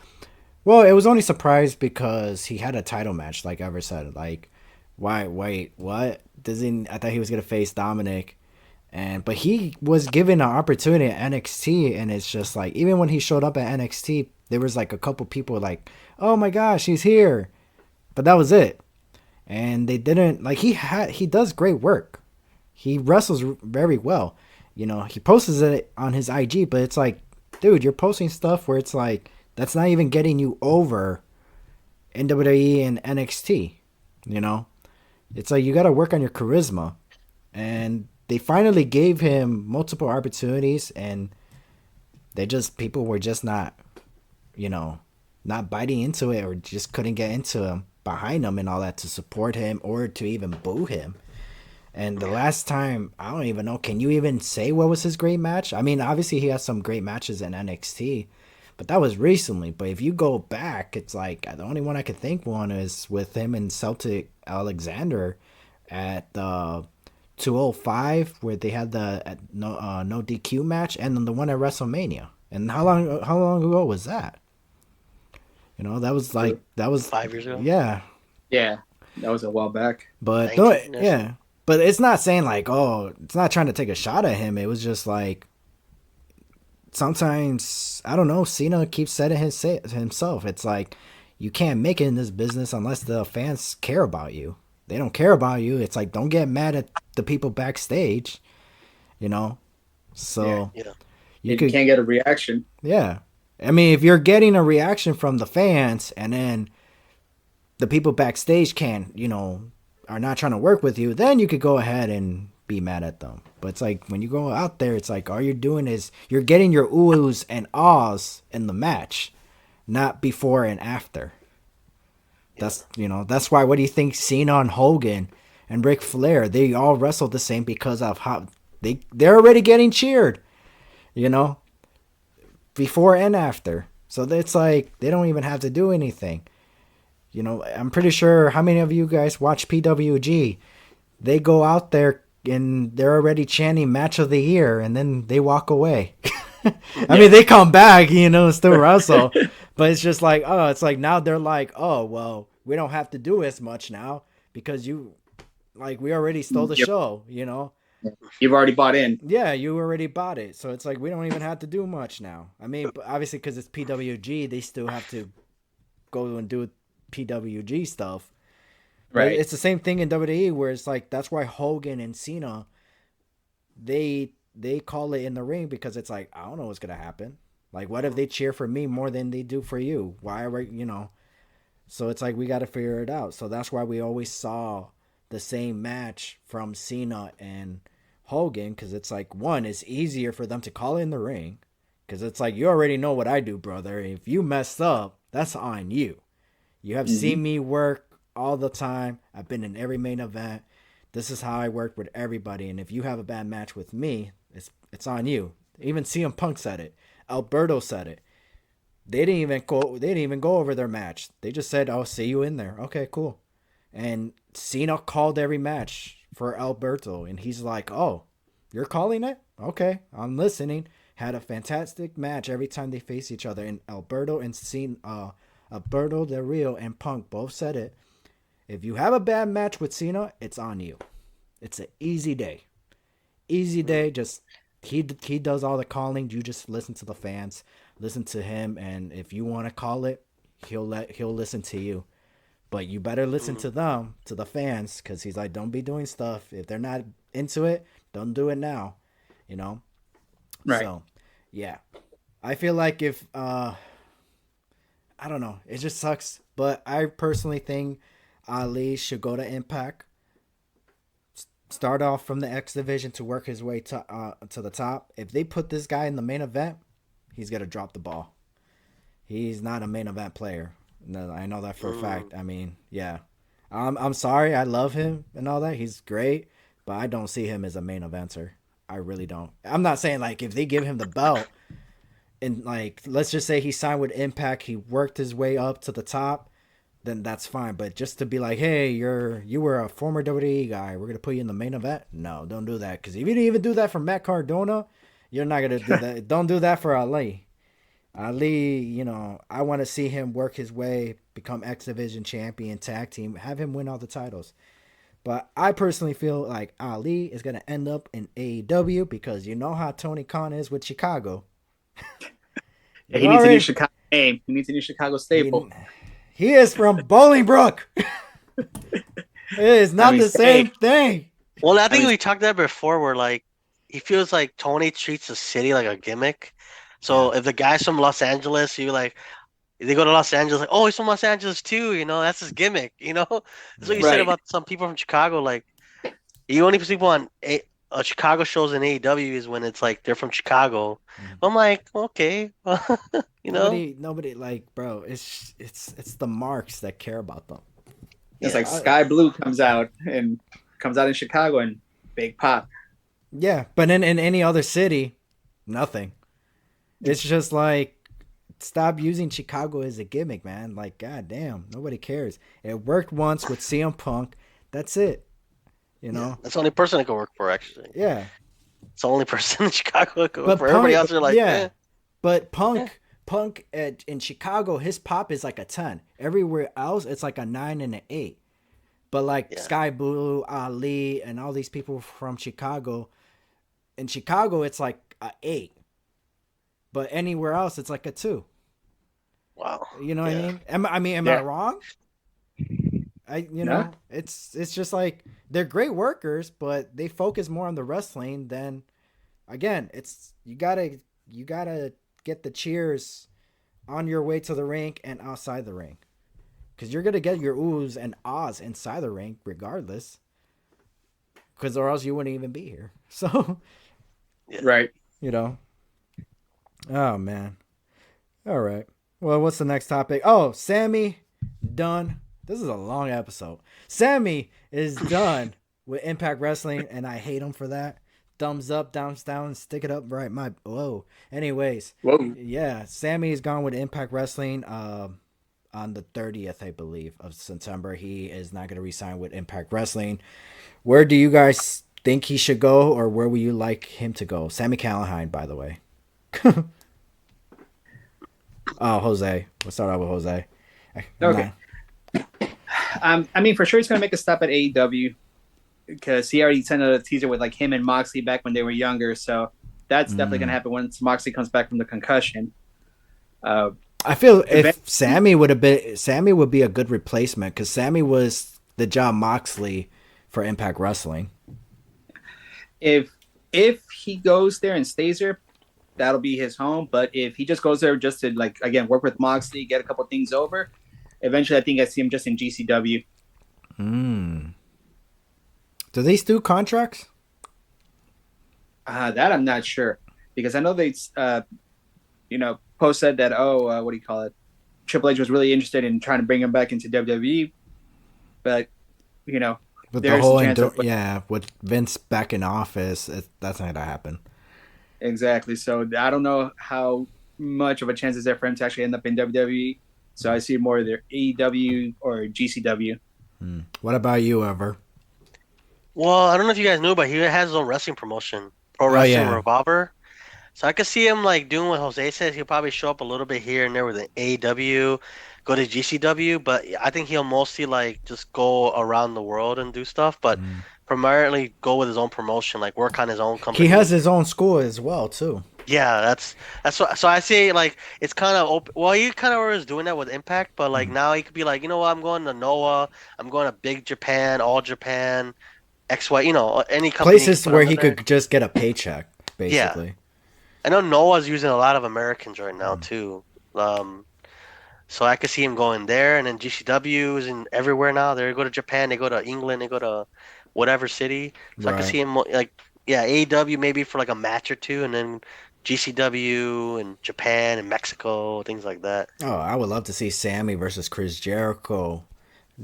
Well, it was only surprised because he had a title match, like Ever said. Like, why? Wait, what? I thought he was gonna face Dominic, but he was given an opportunity at NXT, and it's just like even when he showed up at NXT, there was like a couple people like, oh my gosh, he's here, but that was it. And they didn't like he does great work. He wrestles very well. You know, he posts it on his IG, but it's like, dude, you're posting stuff where it's like that's not even getting you over in WWE and NXT. You know, it's like you got to work on your charisma. And they finally gave him multiple opportunities, and people were just not, you know, not biting into it or just couldn't get into him behind him and all that to support him or to even boo him. And the last time, I don't even know, can you even say what was his great match? I mean, obviously he has some great matches in NXT, but that was recently. But if you go back, it's like the only one I could think one is with him and Celtic Alexander at the 205 where they had the no DQ match, and then the one at WrestleMania. And how long ago was that? You know, that was 5 years ago. Yeah. Yeah, that was a while back. But yeah. But it's not saying like, oh, it's not trying to take a shot at him. It was just like sometimes, I don't know, Cena keeps saying himself. It's like you can't make it in this business unless the fans care about you. They don't care about you. It's like, don't get mad at the people backstage, you know? So you can't get a reaction. Yeah. I mean, if you're getting a reaction from the fans and then the people backstage are not trying to work with you, then you could go ahead and be mad at them. But it's like when you go out there, it's like all you're doing is you're getting your oohs and ahs in the match, not before and after. That's why. What do you think? Cena and Hogan and Ric Flair, they all wrestled the same because of how they're already getting cheered, you know, before and after. So it's like they don't even have to do anything. You know, I'm pretty sure how many of you guys watch PWG? They go out there and they're already chanting match of the year and then they walk away. I mean, they come back, you know, still wrestle. But it's just like, oh, it's like now they're like, oh, well, we don't have to do as much now because we already stole the show, you know? You've already bought in. Yeah, you already bought it. So it's like we don't even have to do much now. I mean, obviously because it's PWG, they still have to go and do PWG stuff. But Right. it's the same thing in WWE where it's like that's why Hogan and Cena they call it in the ring because it's like I don't know what's gonna happen. Like what if they cheer for me more than they do for you? Why are we, So it's like we got to figure it out. So that's why we always saw the same match from Cena and Hogan because it's like one, it's easier for them to call it in the ring because it's like you already know what I do, brother. If you messed up, that's on you. You have Mm-hmm. seen me work all the time. I've been in every main event. This is how I work with everybody. And if you have a bad match with me, it's on you. Even CM Punk said it. Alberto said it. They didn't even go. They didn't even go over their match. They just said, "I'll see you in there." Okay, cool. And Cena called every match for Alberto, and he's like, "Oh, you're calling it? Okay, I'm listening." Had a fantastic match every time they face each other. And Alberto and Cena, Alberto Del Rio and Punk both said it. If you have a bad match with Cena, it's on you. It's an easy day. Easy day. Just he does all the calling. You just listen to the fans, listen to him, and if you want to call it, he'll listen to you. But you better listen Mm. to them, to the fans, because he's like, don't be doing stuff if they're not into it. Don't do it now, you know. Right. So, yeah, I feel like if I don't know, it just sucks. But I personally think Ali should go to Impact, start off from the X division to work his way to the top. If they put this guy in the main event, he's gonna drop the ball. He's not a main event player. No, I know that for a Mm. fact. I mean, yeah. I'm sorry. I love him and all that. He's great, but I don't see him as a main eventer. I really don't. I'm not saying like if they give him the belt and like let's just say he signed with Impact, he worked his way up to the top, then that's fine. But just to be like, hey, you were a former WWE guy, we're gonna put you in the main event. No, don't do that. Because if you didn't even do that for Matt Cardona, you're not gonna do that. Don't do that for Ali. Ali, I want to see him work his way, become X Division champion, tag team, have him win all the titles. But I personally feel like Ali is going to end up in AEW because you know how Tony Khan is with Chicago. Yeah, You he needs a new already Chicago name. He needs a new Chicago he, staple. he is from Bolingbrook. It is I not mean, the hey, same thing. Well, I I think mean, we talked that before, where like he feels like Tony treats the city like a gimmick. Yeah. So if the guy's from Los Angeles, you like they go to Los Angeles, like, oh, he's from Los Angeles too, that's his gimmick, That's what you Yeah. said right. about some people from Chicago. Like you only see people on Chicago shows in AEW is when it's like they're from Chicago. Mhm. I'm like, okay, you know, Nobody like, bro. It's the marks that care about them. It's yeah, like I, Sky Blue comes out in Chicago and big pop. yeah, but in any other city, nothing. It's just like stop using Chicago as a gimmick, man. Like, god damn, nobody cares. It worked once with CM Punk. That's it. You yeah. know? That's the only person I could work for. Actually, Yeah. it's the only person in Chicago I could work But for. Everybody Punk, else are like, yeah. eh, But eh. In Chicago, his pop is like a 10. Everywhere else, it's like a 9 and an 8. But like Yeah. Sky Blue, Ali, and all these people from Chicago, in Chicago, it's like a 8. But anywhere else, it's like a 2. Wow. You know what I Yeah. mean? Am I Yeah. wrong? No. It's just like they're great workers, but they focus more on the wrestling than again, it's you gotta get the cheers on your way to the ring and outside the ring. Because you're gonna get your oohs and ahs inside the ring regardless. Because or else you wouldn't even be here. So, Yeah. Right. you know. Oh man. All right. Well, what's the next topic? Oh, Sammy done. This is a long episode. Sammy is done with Impact Wrestling, and I hate him for that. Thumbs up, thumbs down, stick it up right. My whoa. Anyways, Whoa. yeah, Sammy is gone with Impact Wrestling. On the 30th, I believe, of September, he is not going to resign with Impact Wrestling. Where do you guys think he should go, or where would you like him to go? Sammy Callahan, by the way. Oh, Jose. Let's start out with Jose. I'm Okay. not. I mean, for sure, he's gonna make a stop at AEW because he already sent a teaser with like him and Moxley back when they were younger. So that's definitely gonna Mm. happen once Moxley comes back from the concussion. Uh, I feel event- if Sammy would be a good replacement because Sammy was the John Moxley for Impact Wrestling. If he goes there and stays there, that'll be his home. But if he just goes there just to like again work with Moxley, get a couple things over, eventually I think I see him just in GCW. Do these do contracts? That I'm not sure because I know they, Post said that what do you call it? Triple H was really interested in trying to bring him back into WWE, but With there's the whole a chance with Vince back in office, that's not gonna happen. Exactly. So I don't know how much of a chance is there for him to actually end up in WWE. So I see more either AEW or GCW. What about you, Ever? Well, I don't know if you guys knew, but he has his own wrestling promotion, Pro Wrestling Revolver. So I could see him like doing what Jose says. He'll probably show up a little bit here and there with an AEW, go to GCW, but I think he'll mostly like just go around the world and do stuff, but primarily go with his own promotion, like work on his own company. He has his own school as well too. Yeah, that's what. So I say like it's kind of open. Well, he kind of was doing that with Impact, but like now he could be like, you know what, I'm going to Noah, I'm going to Big Japan, All Japan, XY, any company. Places where he could just get a paycheck, basically. Yeah. I know Noah's using a lot of Americans right now too. So I could see him going there, and then GCW is in everywhere now. They go to Japan, they go to England, they go to whatever city. So I could see him like AEW maybe for like a match or two, and then GCW and Japan and Mexico, things like that. Oh, I would love to see Sammy versus Chris Jericho,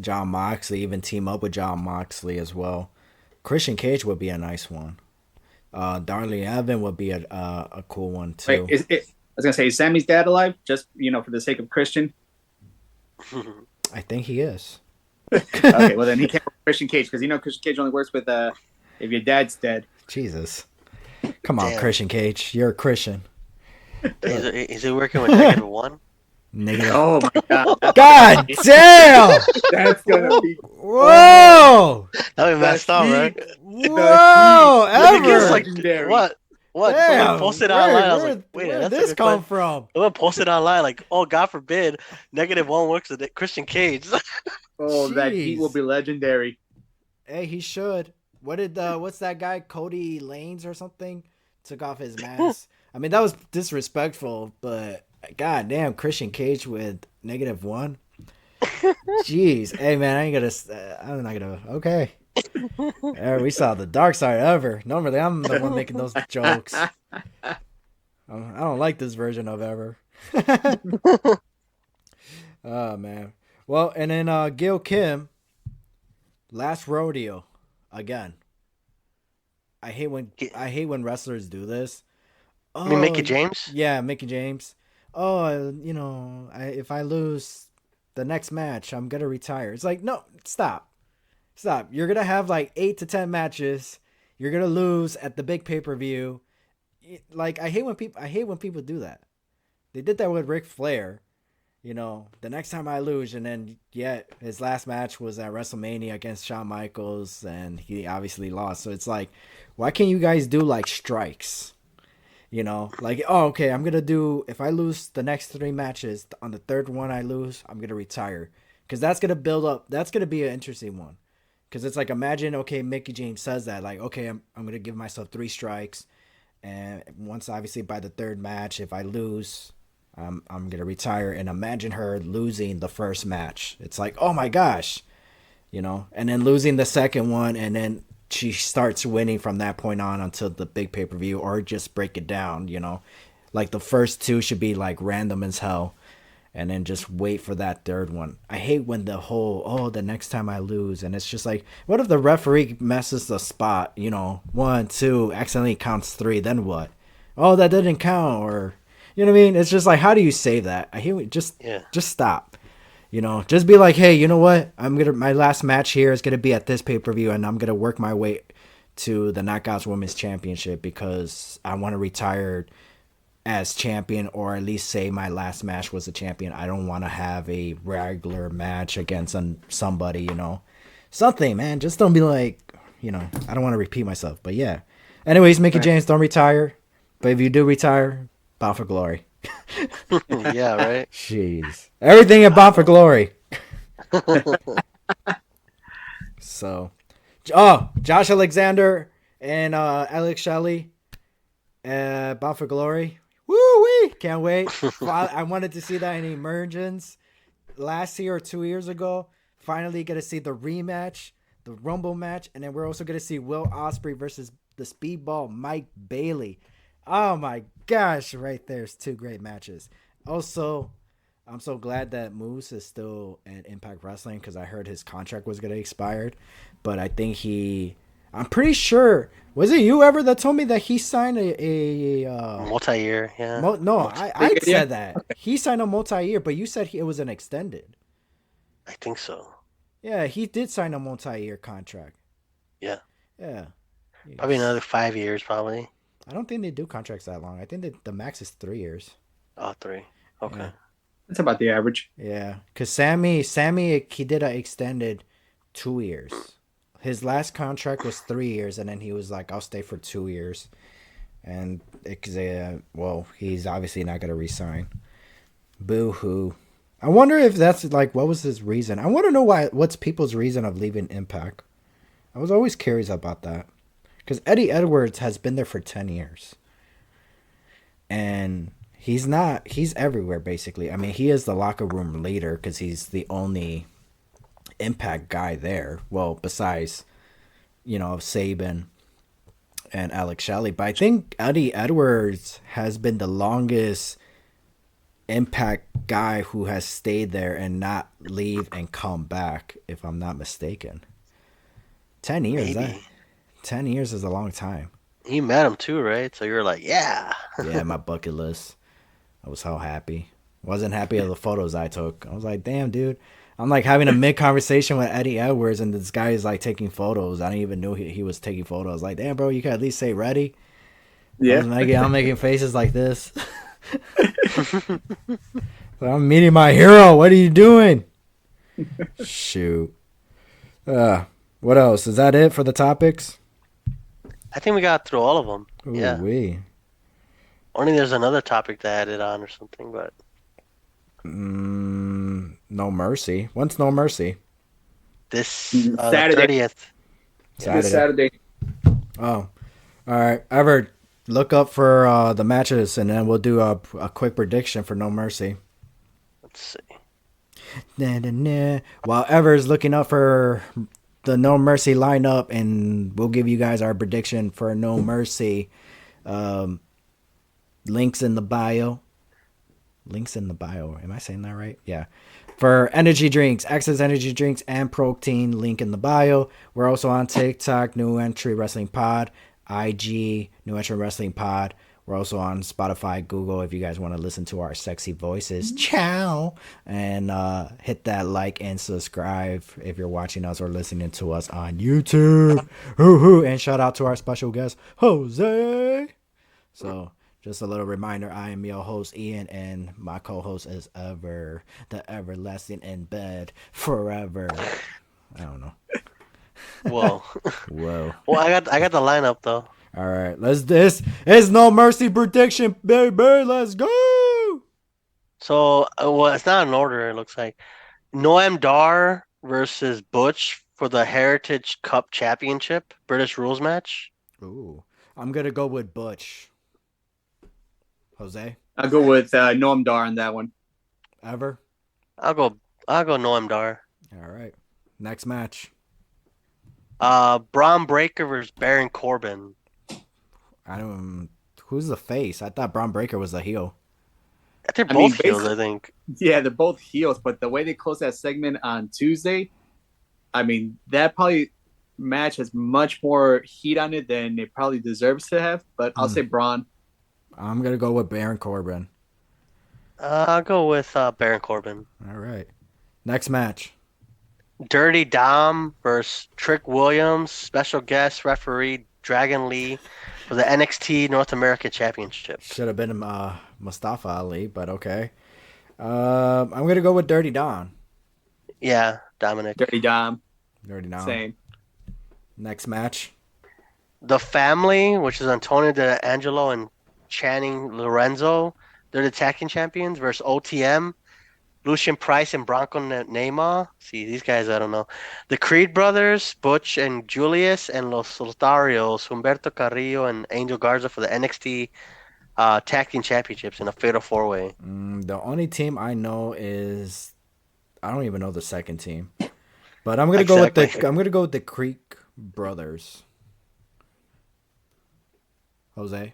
John Moxley, even team up with John Moxley as well. Christian Cage would be a nice one. Darley Evan would be a cool one too. Wait, I was gonna say, is Sammy's dad alive? Just for the sake of Christian. I think he is. Okay, well then he can't work with Christian Cage because Christian Cage only works with if your dad's dead. Jesus, come on, Christian Cage, you're a Christian. Is he working with -1? Negative. Oh my god! God damn! That's gonna be. Whoa! That would messed up, right? Whoa! Ever? Like, what? Damn, someone posted online. I was like, wait, where did that's this come from? Someone posted online like, oh, God forbid, -1 works with Christian Cage. Oh, Jeez. that heat will be legendary. Hey, he should. What's that guy, Cody Lanes or something, took off his mask? I mean, that was disrespectful, but god damn, Christian Cage with -1. Jeez. Hey man, I'm not gonna okay. We saw the dark side ever. Normally I'm the one making those jokes. I don't like this version of Ever. Oh man. Well, and then Gil Kim, last rodeo again. I hate when wrestlers do this. You mean Mickey James? Yeah, Mickey James. Oh, if I lose the next match, I'm gonna retire. It's like, no, stop. You're gonna have like 8 to 10 matches. You're gonna lose at the big pay-per-view. Like, I hate when people do that. They did that with Ric Flair. The next time I lose, and then his last match was at WrestleMania against Shawn Michaels, and he obviously lost. So it's like, why can't you guys do like strikes? Like, oh, okay, I'm going to do, if I lose the next 3 matches, on the third one I lose, I'm going to retire. Because that's going to build up, that's going to be an interesting one. Because it's like, imagine, okay, Mickey James says that, like, okay, I'm going to give myself 3 strikes. And once, obviously, by the third match, if I lose, I'm going to retire. And imagine her losing the first match. It's like, oh my gosh, and then losing the second one, and then she starts winning from that point on until the big pay-per-view, or just break it down, like the first 2 should be like random as hell, and then just wait for that third one. I hate when the whole, the next time I lose, and it's just like, what if the referee messes the spot, 1, 2, accidentally counts 3, then what? Oh, that didn't count, or, you know what I mean? It's just like, how do you save that? I hate just stop. Just be like, hey, you know what? My last match here is gonna be at this pay-per-view, and I'm gonna work my way to the Knockouts Women's Championship because I want to retire as champion, or at least say my last match was a champion. I don't want to have a regular match against somebody, something, man. Just don't be like, I don't want to repeat myself, but yeah. Anyways, Mickey James, don't retire, but if you do retire, bow for glory. Yeah, right. Jeez, everything about for glory. So, Josh Alexander and Alex Shelley, Bound for Glory. Woo wee! Can't wait. I wanted to see that in Emergence last year or 2 years ago. Finally, get to see the rematch, the Rumble match, and then we're also going to see Will Ospreay versus the Speedball Mike Bailey. Oh my gosh! Right there's two great matches. Also, I'm so glad that Moose is still in Impact Wrestling because I heard his contract was going to expire, but I think I'm pretty sure. Was it you ever that told me that he signed Multi-year, yeah. no, I Yeah. said that he signed a multi-year, but you said it was an extended. I think so. Yeah, he did sign a multi-year contract. Yeah. Yeah, Probably another 5 years, probably. I don't think they do contracts that long. I think that the max is 3 years. Oh, 3. Okay. Yeah. That's about the average. Yeah, because Sammy, he did an extended 2 years. His last contract was 3 years, and then he was like, "I'll stay for 2 years," and he's obviously not gonna resign. Boo hoo. I wonder if that's like what was his reason. I want to know what's people's reason of leaving Impact. I was always curious about that because Eddie Edwards has been there for 10 years, and he's everywhere basically. I mean, he is the locker room leader because he's the only Impact guy there. Well, besides, Saban and Alex Shelley. But I think Eddie Edwards has been the longest Impact guy who has stayed there and not leave and come back, if I'm not mistaken. 10 years. Maybe. 10 years is a long time. You met him too, right? So you're like, yeah. Yeah, my bucket list. I was so happy. Wasn't happy of the photos I took. I was like, damn, dude. I'm like having a mid conversation with Eddie Edwards, and this guy is like taking photos. I didn't even know he was taking photos. Like, damn, bro, you could at least say ready. Yeah. I'm making faces like this. So I'm meeting my hero. What are you doing? Shoot. What else? Is that it for the topics? I think we got through all of them. Yeah. Ooh-wee. Only there's another topic to add it on or something, but No Mercy. When's No Mercy? this Saturday. the 30th. This Saturday. Oh, all right. Ever look up for the matches, and then we'll do a quick prediction for No Mercy. Let's see. While Ever's looking up for the No Mercy lineup, and we'll give you guys our prediction for No Mercy. Links in the bio. Links in the bio. Am I saying that right? Yeah. For energy drinks, Access Energy Drinks and Protein, link in the bio. We're also on TikTok, New Entry Wrestling Pod, IG, New Entry Wrestling Pod. We're also on Spotify, Google, if you guys want to listen to our sexy voices. Ciao! And hit that like and subscribe if you're watching us or listening to us on YouTube. Hoo-hoo! And shout out to our special guest, Jose! So, just a little reminder, I am your host, Ian, and my co-host is Ever, the everlasting in bed forever. I don't know. Whoa. Whoa. Well, I got the lineup though. All right, this is No Mercy prediction, baby. Let's go. So, well, it's not in order. It looks like Noam Dar versus Butch for the Heritage Cup Championship British Rules match. Ooh, I'm gonna go with Butch. Jose, I'll go with Noam Dar on that one. Ever. I'll go Noam Dar. All right, next match. Braun Breaker versus Baron Corbin. I don't. Who's the face? I thought Braun Breaker was the heel. They're I mean, both heels, I think. Yeah, they're both heels, but the way they closed that segment on Tuesday, I mean, that probably match has much more heat on it than it probably deserves to have. But I'll say Braun. I'm gonna go with Baron Corbin. I'll go with Baron Corbin. All right, next match. Dirty Dom versus Trick Williams, special guest referee Dragon Lee for the NXT North America Championship. Should have been Mustafa Ali, but okay. I'm gonna go with Dirty Don. Yeah, Dominic. Dirty Dom. Dirty Don. Same. Next match. The Family, which is Antonio D'Angelo and Channing Lorenzo, they're the tag team champions versus OTM, Lucian Price and Bronco Neymar. See, these guys, I don't know. The Creed brothers, Butch and Julius, and Los Soltarios, Humberto Carrillo and Angel Garza for the NXT Tag Team Championships in a fatal four-way. The only team I know is I don't even know the second team, but I'm gonna Exactly. go with the Creek brothers. Jose,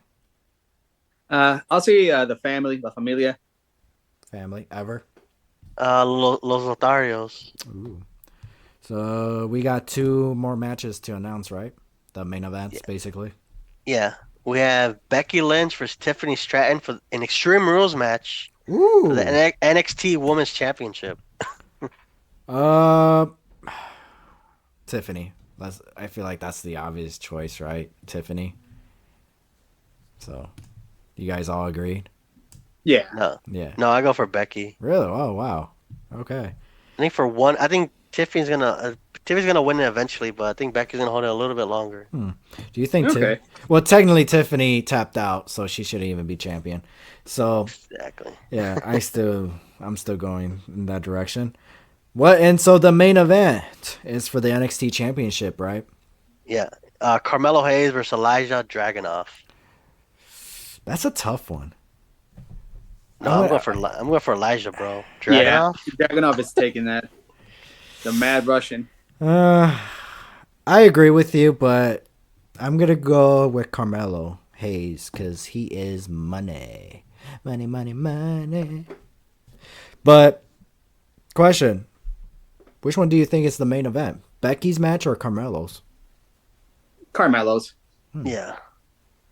I'll say the family, La Familia. family ever. Los Lotarios. Ooh. So we got 2 more matches to announce, right? The main events, Yeah. basically. Yeah. We have Becky Lynch versus Tiffany Stratton for an Extreme Rules match for the Ooh. NXT Women's Championship. Uh, Tiffany. I feel like that's the obvious choice, right? Tiffany. So, you guys all agreed? Yeah. No, Yeah. no, I go for Becky. Really? Oh, wow. Okay. I think Tiffany's gonna win it eventually, but I think Becky's gonna hold it a little bit longer. Do you think Okay. Well, technically Tiffany tapped out, so she shouldn't even be champion. So, Exactly. yeah, I'm still going in that direction. What? And so the main event is for the NXT championship, right? Yeah. Carmelo Hayes versus Elijah Dragunov. That's a tough one. No, I'm going for Elijah, bro. Yeah. Dragunov. Dragunov is taking that. The Mad Russian. I agree with you, but I'm gonna go with Carmelo Hayes because he is money, money, money, money. But question: which one do you think is the main event? Becky's match or Carmelo's? Carmelo's. Yeah.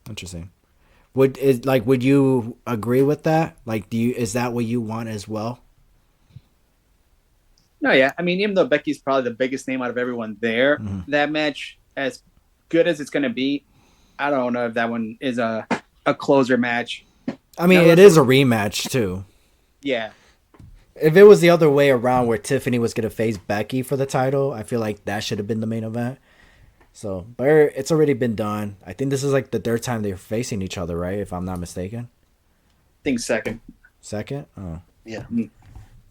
Interesting. Would you agree with that? Like, is that what you want as well? No, yeah. I mean, even though Becky's probably the biggest name out of everyone there, that match, as good as it's going to be, I don't know if that one is a closer match. I mean, No, it is a rematch too. Yeah. If it was the other way around, where Tiffany was gonna face Becky for the title, I feel like that should have been the main event. So, but it's already been done. I think this is like the 3rd time they're facing each other, right? If I'm not mistaken. I think second. Second? Oh. Yeah.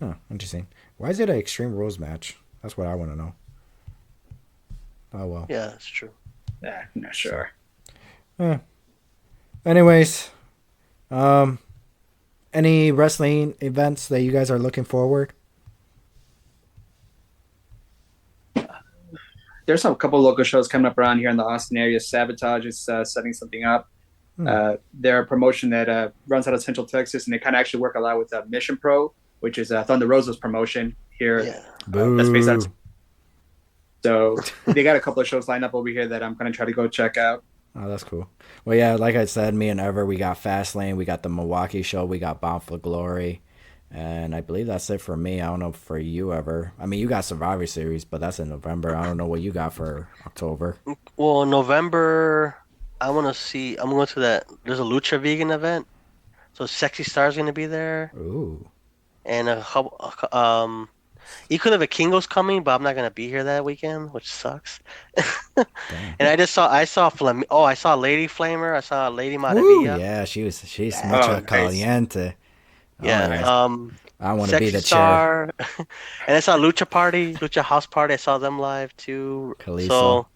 Oh, interesting. Why is it an Extreme Rules match? That's what I want to know. Oh, well. Yeah, that's true. I'm not sure. Anyways, any wrestling events that you guys are looking forward? There's a couple local shows coming up around here in the Austin area. Sabotage is setting something up. They're a promotion that runs out of Central Texas, and they kind of actually work a lot with Mission Pro, which is Thunder Rosa's promotion here. Yeah. That's based out. So they got a couple of shows lined up over here that I'm going to try to go check out. Oh, that's cool. Well, yeah, like I said, me and Ever, we got FastLane, we got the Milwaukee show, we got Bound for Glory, and I believe that's it for me. I don't know for you, Ever. I mean, you got Survivor Series, but that's in November. I don't know what you got for October. Well, in November, I'm going to there's a Lucha Vegan event. So Sexy Star's going to be there. Ooh. And Equal of a Kingo's coming, but I'm not gonna be here that weekend, which sucks. And I saw I saw Lady Flamer, I saw Lady Ooh, Maravilla. yeah, she's Oh, mucho nice. caliente. Yeah. Oh, I want to be Sexy the chair. Star. And I saw Lucha House Party. I saw them live too. Kalisto. So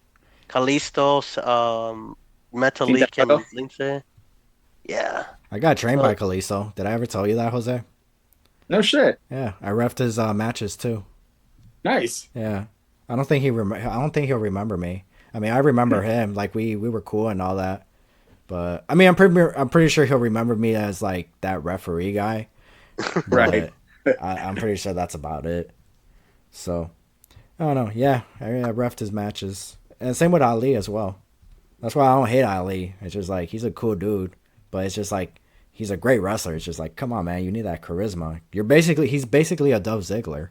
Kalisto, Metalik and Quintero. Lindsay. Yeah. I got trained by Kalisto. Did I ever tell you that, Jose? No shit. Yeah, I refed his matches too. Nice. Yeah, I don't think I don't think he'll remember me. I mean, I remember him. Like we were cool and all that. But I mean, I'm pretty sure he'll remember me as like that referee guy. Right. I'm pretty sure that's about it. So I don't know. Yeah, I refed his matches, and same with Ali as well. That's why I don't hate Ali. It's just like he's a cool dude, but it's just like he's a great wrestler. It's just like, come on, man, you need that charisma. He's basically a Dove Ziggler.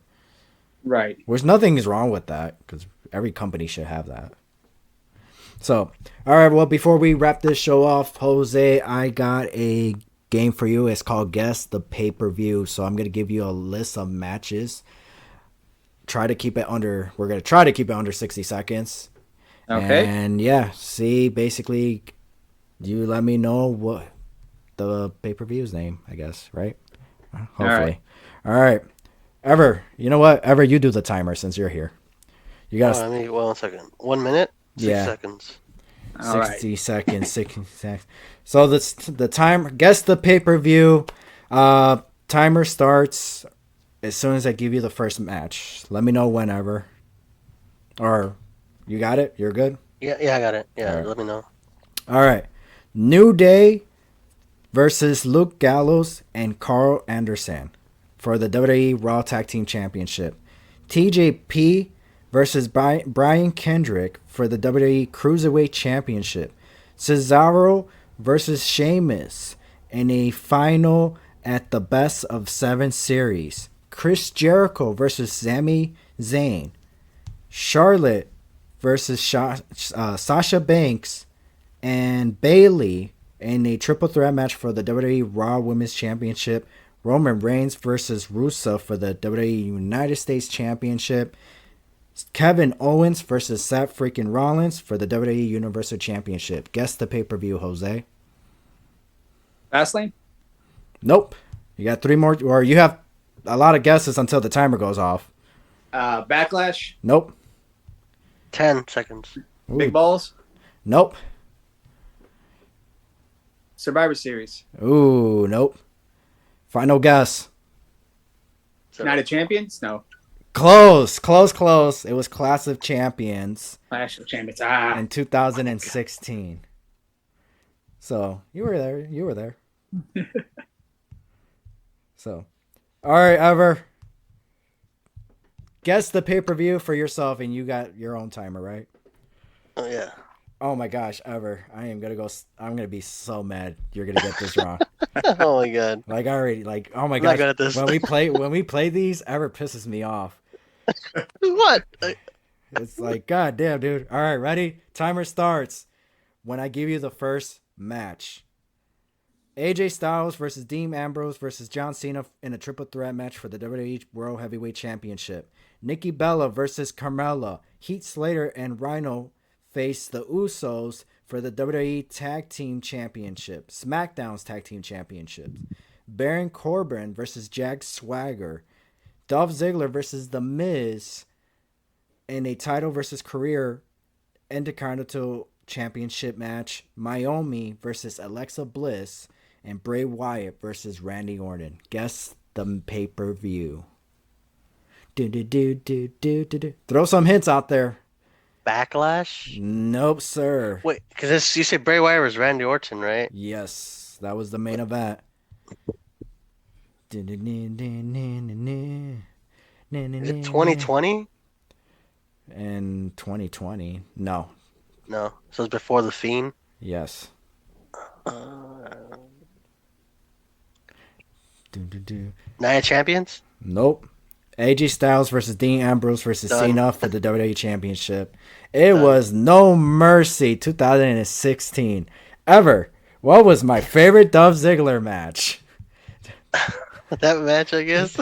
Right. Which nothing is wrong with that because every company should have that. So, all right. Well, before we wrap this show off, Jose, I got a game for you. It's called Guess the Pay-Per-View. So I'm gonna give you a list of matches. We're gonna try to keep it under 60 seconds. Okay. And yeah, see, basically, you let me know what the pay-per-view's name, I guess, right? Hopefully. All right. Ever, you know what? Ever, you do the timer since you're here. You got Oh, I mean, well, 1 second. 1 minute, six yeah, seconds. All right. 60 seconds, 60 seconds. So the time. Guess the pay per view. Timer starts as soon as I give you the first match. Let me know whenever. Or you got it. You're good. Yeah, I got it. All Yeah, right. let me know. All right. New Day versus Luke Gallows and Carl Anderson for the WWE Raw Tag Team Championship. TJP versus Brian Kendrick for the WWE Cruiserweight Championship. Cesaro versus Sheamus in a final at the Best of 7 series. Chris Jericho versus Sami Zayn. Charlotte versus Sasha Banks and Bailey in a triple threat match for the WWE Raw Women's Championship. Roman Reigns versus Rusev for the WWE United States Championship. Kevin Owens versus Seth freaking Rollins for the WWE Universal Championship. Guess the pay-per-view, Jose. FastLane. Nope. You got 3 more, or you have a lot of guesses until the timer goes off. Backlash. Nope. 10 seconds. Ooh. Big Balls. Nope. Survivor Series. Ooh, nope. Final guess. So, Night of Champions. No. Close. It was Clash of Champions Clash of Champions. in 2016. So you were there. So, all right, Ever. Guess the pay-per-view for yourself, and you got your own timer, right? oh, yeah. Oh my gosh, Ever. I'm gonna be so mad you're gonna get this wrong. Oh, my God. Like I already oh my I'm not gosh. good at this. When we play these, Ever pisses me off. What? It's like, God damn, dude. All right, ready? Timer starts when I give you the first match. AJ Styles versus Dean Ambrose versus John Cena in a triple threat match for the WWE World Heavyweight Championship. Nikki Bella versus Carmella. Heath Slater and Rhino face the Usos for the WWE Tag Team Championship. SmackDown's Tag Team Championship. Baron Corbin versus Jack Swagger. Dolph Ziggler versus The Miz in a title versus career Intercontinental Championship match. Naomi versus Alexa Bliss and Bray Wyatt versus Randy Orton. Guess the pay-per-view. Throw some hints out there. Backlash? Nope, sir. Wait, because you said Bray Wyatt was Randy Orton, right? Yes, that was the main event. Is it 2020? In 2020. No. No. So it's before The Fiend? Yes. Night of Champions? Nope. AJ Styles versus Dean Ambrose versus Done. Cena for the WWE Championship. It was No Mercy 2016. Ever. What was my favorite Dolph Ziggler match? That match, I guess.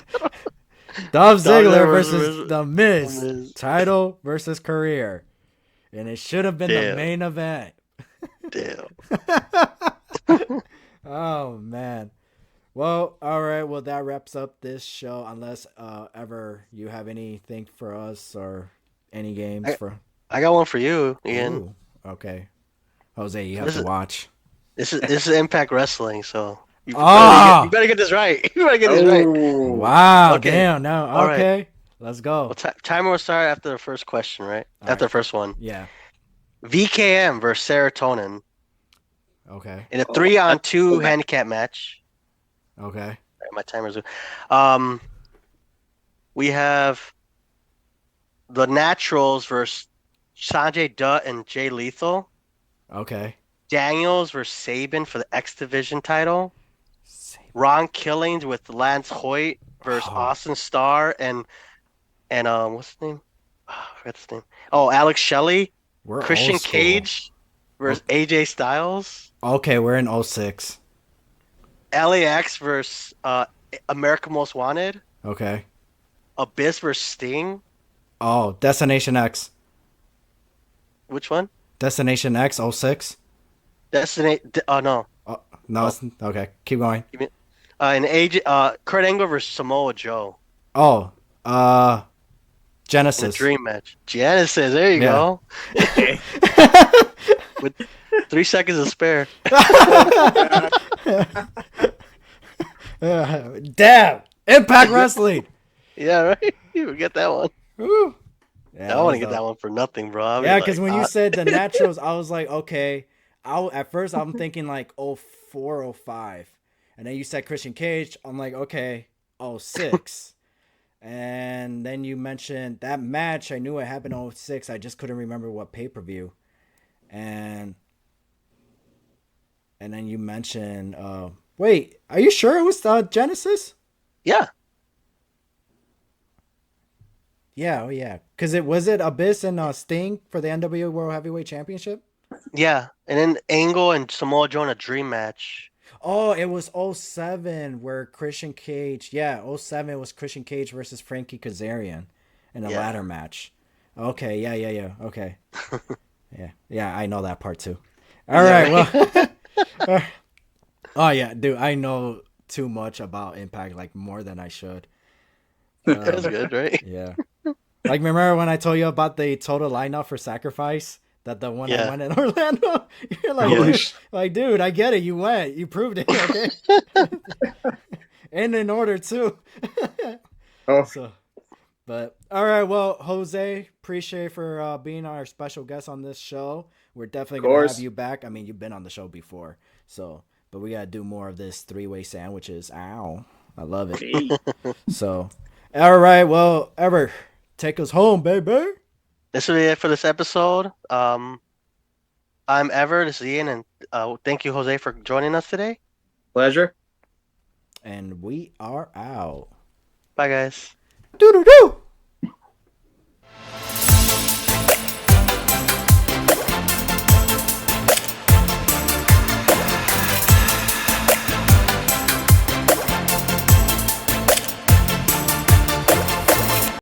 Dolph Ziggler Ziggler versus The Miz. The Miz. Title versus career. And it should have been the Damn. main event. Damn. Oh, man. Well, all right. Well, that wraps up this show. Unless Ever you have anything for us or any games for. I got one for you, Ian. Ooh, okay. Jose, you have to watch. This is Impact Wrestling, so you better get this right. You better get this right. Oh, Wow. Okay. Damn. No. All right. Okay. Let's go. Well, timer will start after the first question, right? All After right. the first one. Yeah. VKM versus Serotonin Okay. in a 3-on-2 okay. handicap match. Okay. All right, my timer's. We have the Naturals versus Sanjay Dutt and Jay Lethal. Okay. Daniels versus Sabin for the X Division title. Ron Killings with Lance Hoyt versus Austin Starr and what's his name? Oh, I forgot his name. Oh, Alex Shelley. We're Christian old school. Cage versus AJ Styles. Okay, we're in 06. LAX versus America Most Wanted. Okay. Abyss versus Sting. Oh, Destination X. Which one? Destination X 06? No. Oh, no, it's okay. Keep going. And AJ Kurt Angle versus Samoa Joe. Oh, In a Genesis. dream match. Genesis, there you Yeah. go. Okay. With 3 seconds to spare. Damn! Impact Wrestling. Yeah, right? You get that one. Woo. Yeah, I that want was to get dope. that one for nothing, bro. I'll be Yeah, because like, when you said the Naturals, I was like, okay. At first, I'm thinking like 04, 05. And then you said Christian Cage. I'm like, okay, 06. And then you mentioned that match. I knew it happened in 06. I just couldn't remember what pay-per-view. And then you mentioned, wait, are you sure it was Genesis? yeah, Yeah, oh yeah. Because was it Abyss and Sting for the NWA World Heavyweight Championship? yeah. And then Angle and Samoa Joe in a dream match. Oh, it was 07 where Christian Cage. Yeah, 07 was Christian Cage versus Frankie Kazarian in a Yeah. ladder match. Okay, yeah. Okay. Yeah, I know that part too. All Yeah, right, well. Oh yeah, dude, I know too much about Impact, like more than I should. That's good, right? Yeah. Like remember when I told you about the total lineup for Sacrifice? That the one I Yeah. went in Orlando? You're like, Holy dude, like, dude, I get it. You went. You proved it, okay? And in order too. Oh, So but all right, well, Jose, appreciate for being our special guest on this show. We're definitely gonna course. have you back. I mean, you've been on the show before, so but we gotta do more of this three-way sandwiches. Ow, I love it. hey. So, all right, well, Ever, take us home, baby. This will be it for this episode. I'm Ever. This is Ian, and thank you, Jose, for joining us today. Pleasure. And we are out. Bye, guys. Doo doo doo.